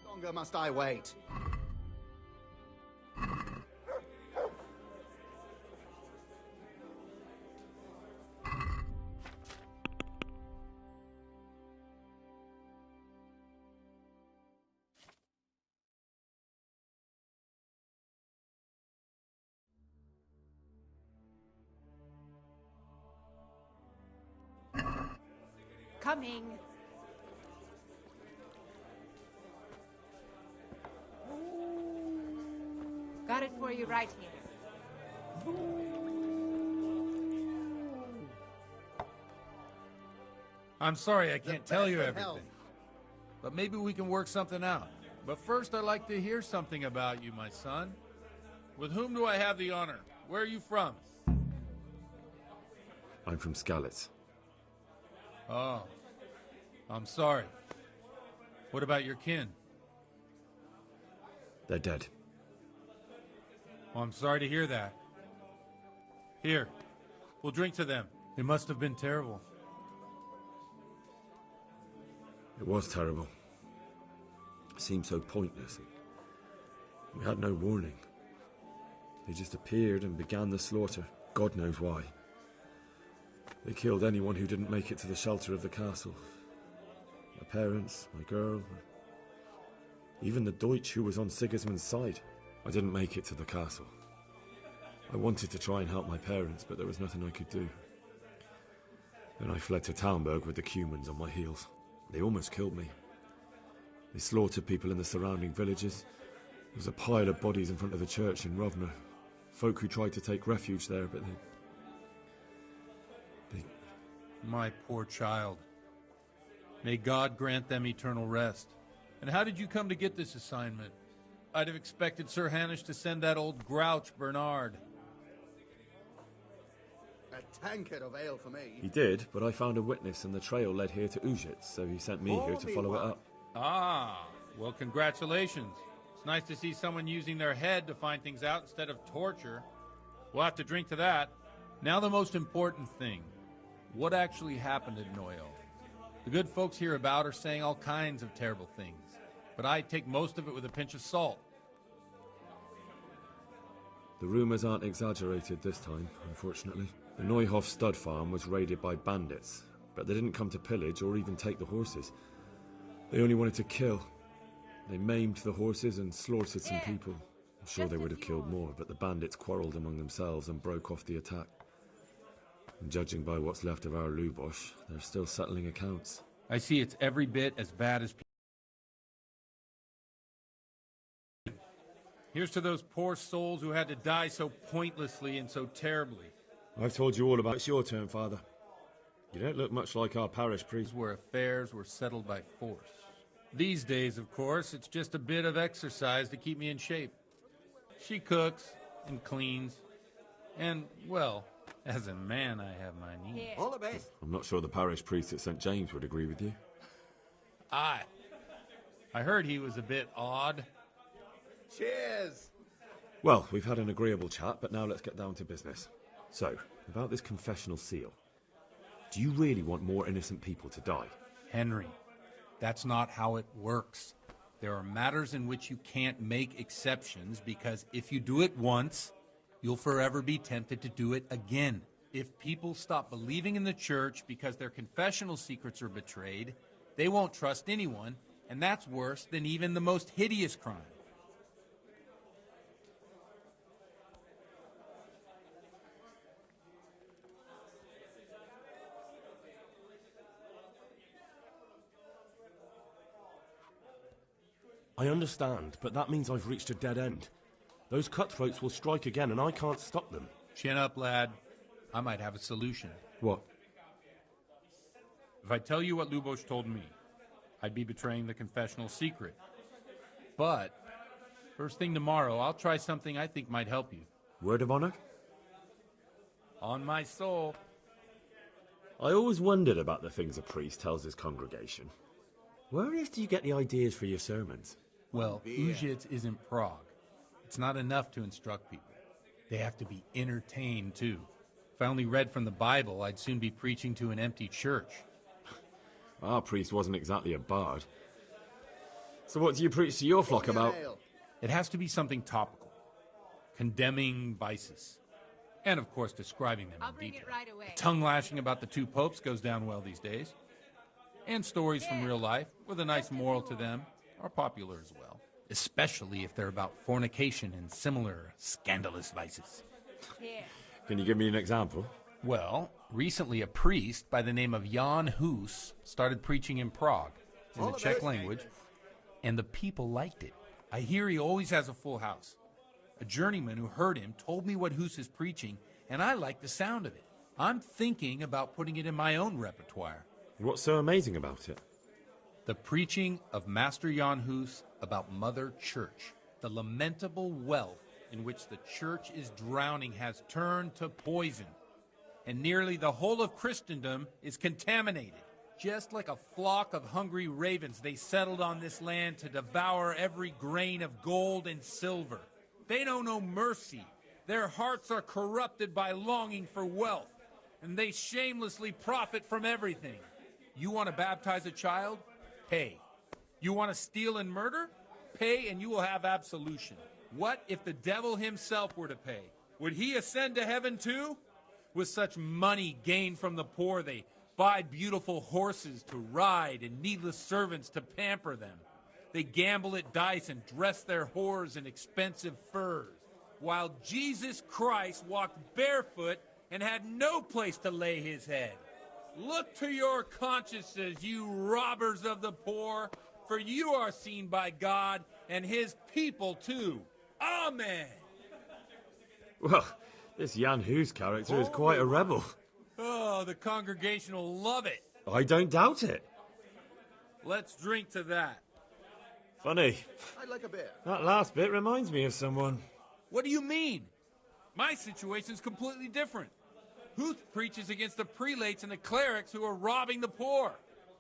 Longer must I wait? Coming. Got it for you right here. I'm sorry I can't tell you everything. But maybe we can work something out. But first I'd like to hear something about you, my son. With whom do I have the honor? Where are you from? I'm from Skalitz. Oh, I'm sorry. What about your kin? They're dead. Well, I'm sorry to hear that. Here, we'll drink to them. It must have been terrible. It was terrible. It seemed so pointless. We had no warning. They just appeared and began the slaughter. God knows why. They killed anyone who didn't make it to the shelter of the castle. My parents, my girl, even the Deutsch who was on Sigismund's side. I didn't make it to the castle. I wanted to try and help my parents, but there was nothing I could do. Then I fled to Talmberg with the Cumans on my heels. They almost killed me. They slaughtered people in the surrounding villages. There was a pile of bodies in front of the church in Rovna. Folk who tried to take refuge there, but they... My poor child. May God grant them eternal rest. And how did you come to get this assignment? I'd have expected Sir Hanish to send that old grouch, Bernard. A tankard of ale for me. He did, but I found a witness and the trail led here to Ujits, so he sent me here to follow it up. Ah, well, congratulations. It's nice to see someone using their head to find things out instead of torture. We'll have to drink to that. Now the most important thing. What actually happened at Noyo? The good folks hereabout are saying all kinds of terrible things, but I take most of it with a pinch of salt. The rumours aren't exaggerated this time, unfortunately. The Neuhof stud farm was raided by bandits, but they didn't come to pillage or even take the horses. They only wanted to kill. They maimed the horses and slaughtered some people. I'm sure they would have killed more, but the bandits quarrelled among themselves and broke off the attack. And judging by what's left of our Lubosh, they're still settling accounts. I see it's every bit as bad as... Here's to those poor souls who had to die so pointlessly and so terribly. I've told you all about it. It's your turn, Father. You don't look much like our parish priest. Where affairs were settled by force. These days, of course, it's just a bit of exercise to keep me in shape. She cooks and cleans, and, well, as a man, I have my needs. All the best. I'm not sure the parish priest at St. James would agree with you. I heard he was a bit odd. Cheers! Well, we've had an agreeable chat, but now let's get down to business. So, about this confessional seal. Do you really want more innocent people to die? Henry, that's not how it works. There are matters in which you can't make exceptions because if you do it once, you'll forever be tempted to do it again. If people stop believing in the church because their confessional secrets are betrayed, they won't trust anyone, and that's worse than even the most hideous crime. I understand, but that means I've reached a dead end. Those cutthroats will strike again and I can't stop them. Chin up, lad. I might have a solution. What? If I tell you what Lubosh told me, I'd be betraying the confessional secret. But, first thing tomorrow, I'll try something I think might help you. Word of honor? On my soul. I always wondered about the things a priest tells his congregation. Where on earth do you get the ideas for your sermons? Well, Ujits isn't Prague. It's not enough to instruct people. They have to be entertained, too. If I only read from the Bible, I'd soon be preaching to an empty church. Our priest wasn't exactly a bard. So what do you preach to your flock about? It has to be something topical. Condemning vices. And, of course, describing them in detail. Tongue-lashing about the two popes goes down well these days. And stories from real life, with a nice moral to them, are popular as well. Especially if they're about fornication and similar scandalous vices. Can you give me an example? Well, recently a priest by the name of Jan Hus started preaching in Prague, in the Czech language, and the people liked it. I hear he always has a full house. A journeyman who heard him told me what Hus is preaching, and I like the sound of it. I'm thinking about putting it in my own repertoire. What's so amazing about it? The preaching of Master Jan Hus about Mother Church, the lamentable wealth in which the church is drowning has turned to poison, and nearly the whole of Christendom is contaminated. Just like a flock of hungry ravens, they settled on this land to devour every grain of gold and silver. They know no mercy. Their hearts are corrupted by longing for wealth, and they shamelessly profit from everything. You want to baptize a child? Pay. You want to steal and murder? Pay and you will have absolution. What if the devil himself were to pay? Would he ascend to heaven too? With such money gained from the poor, they buy beautiful horses to ride and needless servants to pamper them. They gamble at dice and dress their whores in expensive furs, while Jesus Christ walked barefoot and had no place to lay his head. Look to your consciences, you robbers of the poor, for you are seen by God and his people too. Amen. Well, this Jan Hus character is quite a rebel. Oh, the congregation will love it. I don't doubt it. Let's drink to that. Funny. I'd like a beer. That last bit reminds me of someone. What do you mean? My situation's completely different. Huth preaches against the prelates and the clerics who are robbing the poor.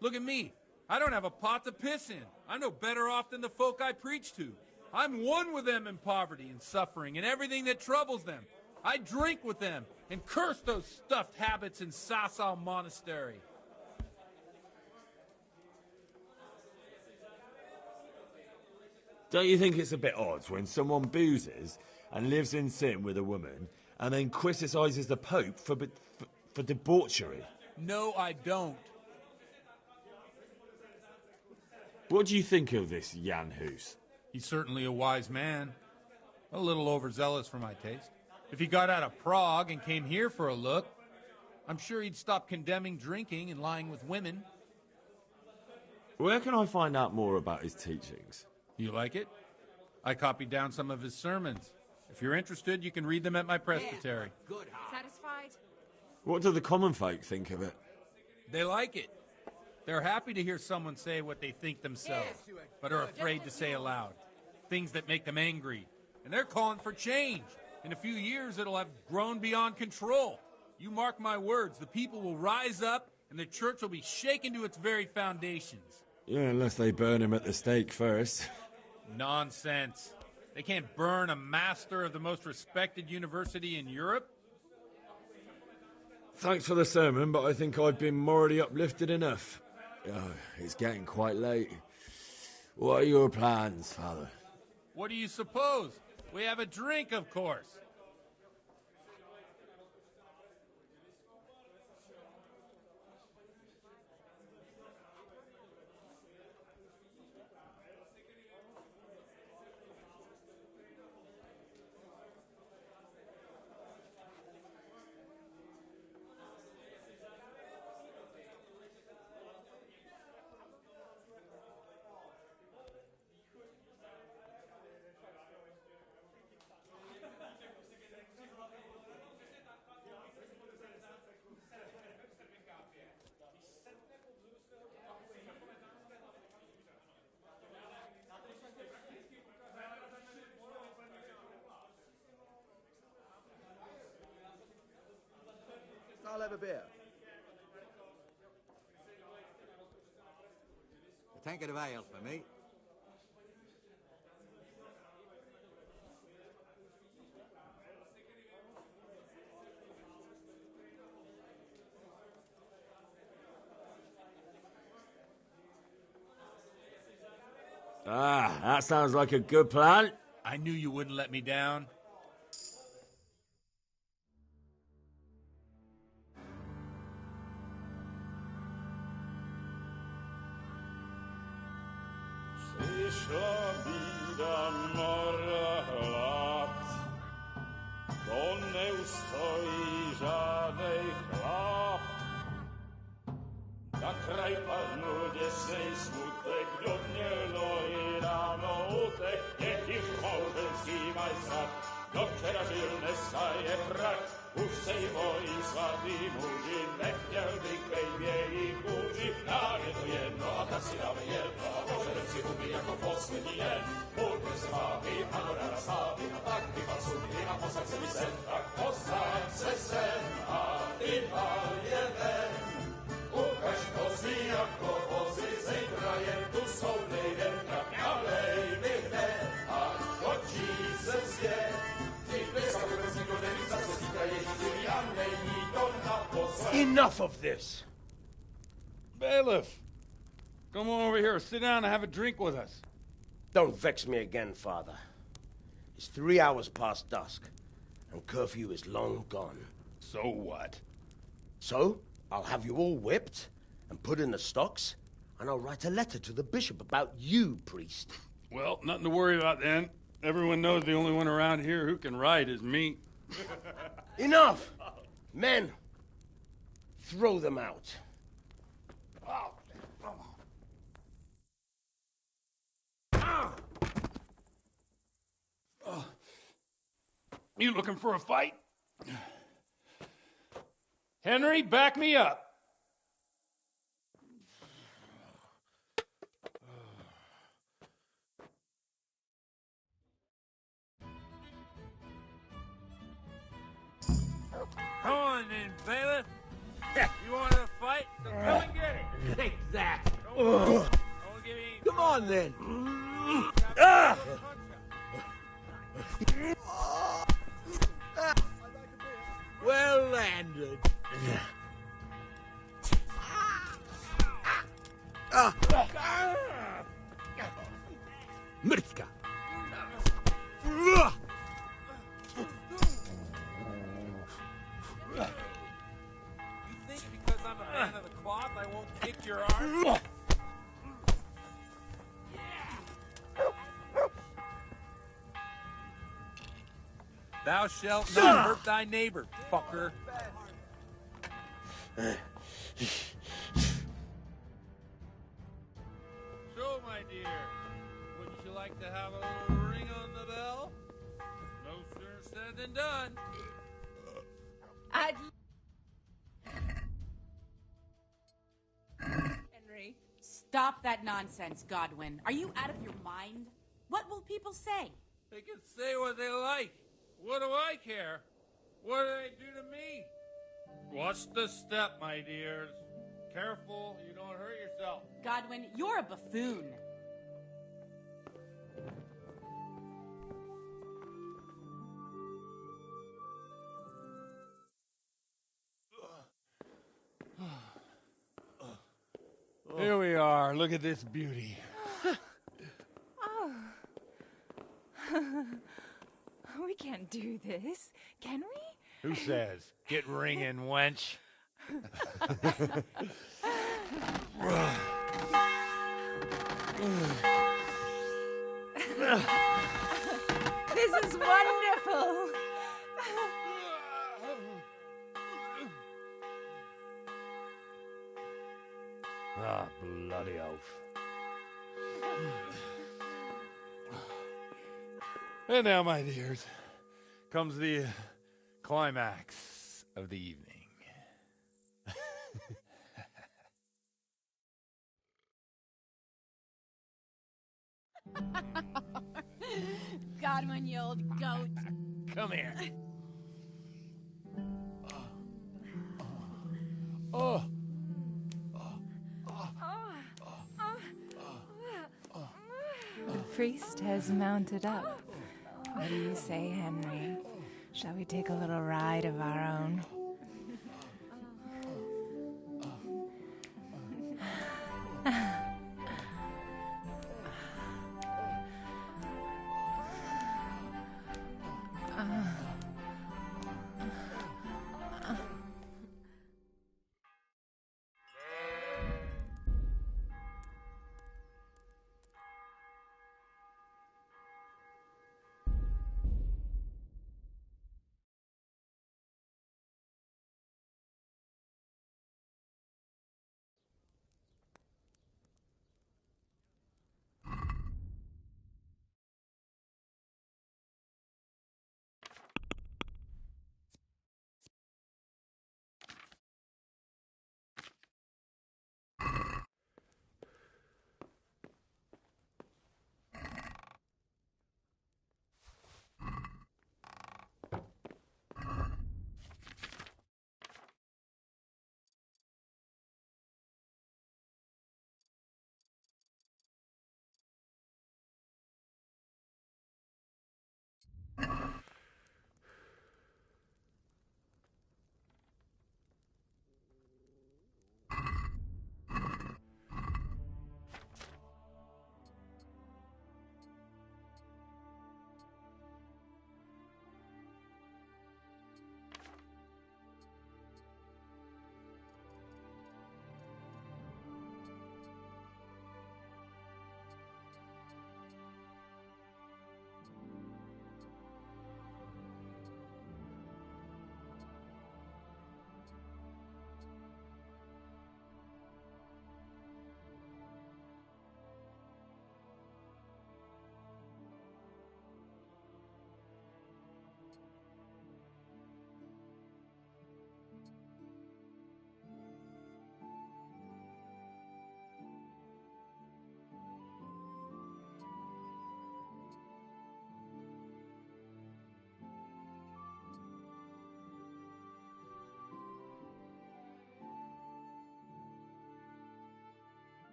Look at me. I don't have a pot to piss in. I'm no better off than the folk I preach to. I'm one with them in poverty and suffering and everything that troubles them. I drink with them and curse those stuffed habits in Sasau Monastery. Don't you think it's a bit odd when someone boozes and lives in sin with a woman and then criticises the Pope for debauchery? No, I don't. What do you think of this Jan Hus? He's certainly a wise man. A little overzealous for my taste. If he got out of Prague and came here for a look, I'm sure he'd stop condemning drinking and lying with women. Where can I find out more about his teachings? You like it? I copied down some of his sermons. If you're interested, you can read them at my presbytery. Good. Satisfied? What do the common folk think of it? They like it. They're happy to hear someone say what they think themselves, but are afraid to say aloud. Things that make them angry. And they're calling for change. In a few years, it'll have grown beyond control. You mark my words, the people will rise up, and the church will be shaken to its very foundations. Yeah, unless they burn him at the stake first. Nonsense. They can't burn a master of the most respected university in Europe. Thanks for the sermon, but I think I've been morally uplifted enough. Oh, it's getting quite late. What are your plans, Father? What do you suppose? We have a drink, of course. I'll have a beer. A tankard of ale for me. Ah, that sounds like a good plan. I knew you wouldn't let me down. Przyszła bida mora lat, to nie ustoi żadnej chlap. Na kraj panuje sej smutek, dodnielo i rano utek, niech ich może zimaj sad, do wczera żylne staje prak. Už sej moji svatý muži, nechtěl bych bejbě jich muži, nám je to jedno a tak si dáme jedno a požerem si huby jako poslední den. Půlky se váhy, ano ráda slávy a tak vypad Enough of this! Bailiff! Come on over here, sit down and have a drink with us. Don't vex me again, Father. It's 3 hours past dusk, and curfew is long gone. So what? So, I'll have you all whipped, and put in the stocks, and I'll write a letter to the bishop about you, priest. Well, nothing to worry about then. Everyone knows the only one around here who can write is me. Enough! Men, throw them out. You looking for a fight? Henry, back me up. Come on then, bailiff. You want to fight? So come and get it. Take that. Come on then. Well landed. Mrtka. You think because I'm a man of the cloth I won't kick your arm? Thou shalt not hurt thy neighbor, fucker. So, my dear, wouldn't you like to have a little ring on the bell? No sooner said than done. Henry, stop that nonsense, Godwin. Are you out of your mind? What will people say? They can say what they like. What do I care? What do they do to me? Watch the step, my dears. Careful, you don't hurt yourself. Godwin, you're a buffoon. Here we are. Look at this beauty. Oh. We can't do this, can we? Who says? Get ringing, wench. This is wonderful. Ah, bloody oath. And now, my dears, comes the climax of the evening. Godwin, you old goat. Come here. Oh. The priest has mounted up. What do you say, Henry? Shall we take a little ride of our own?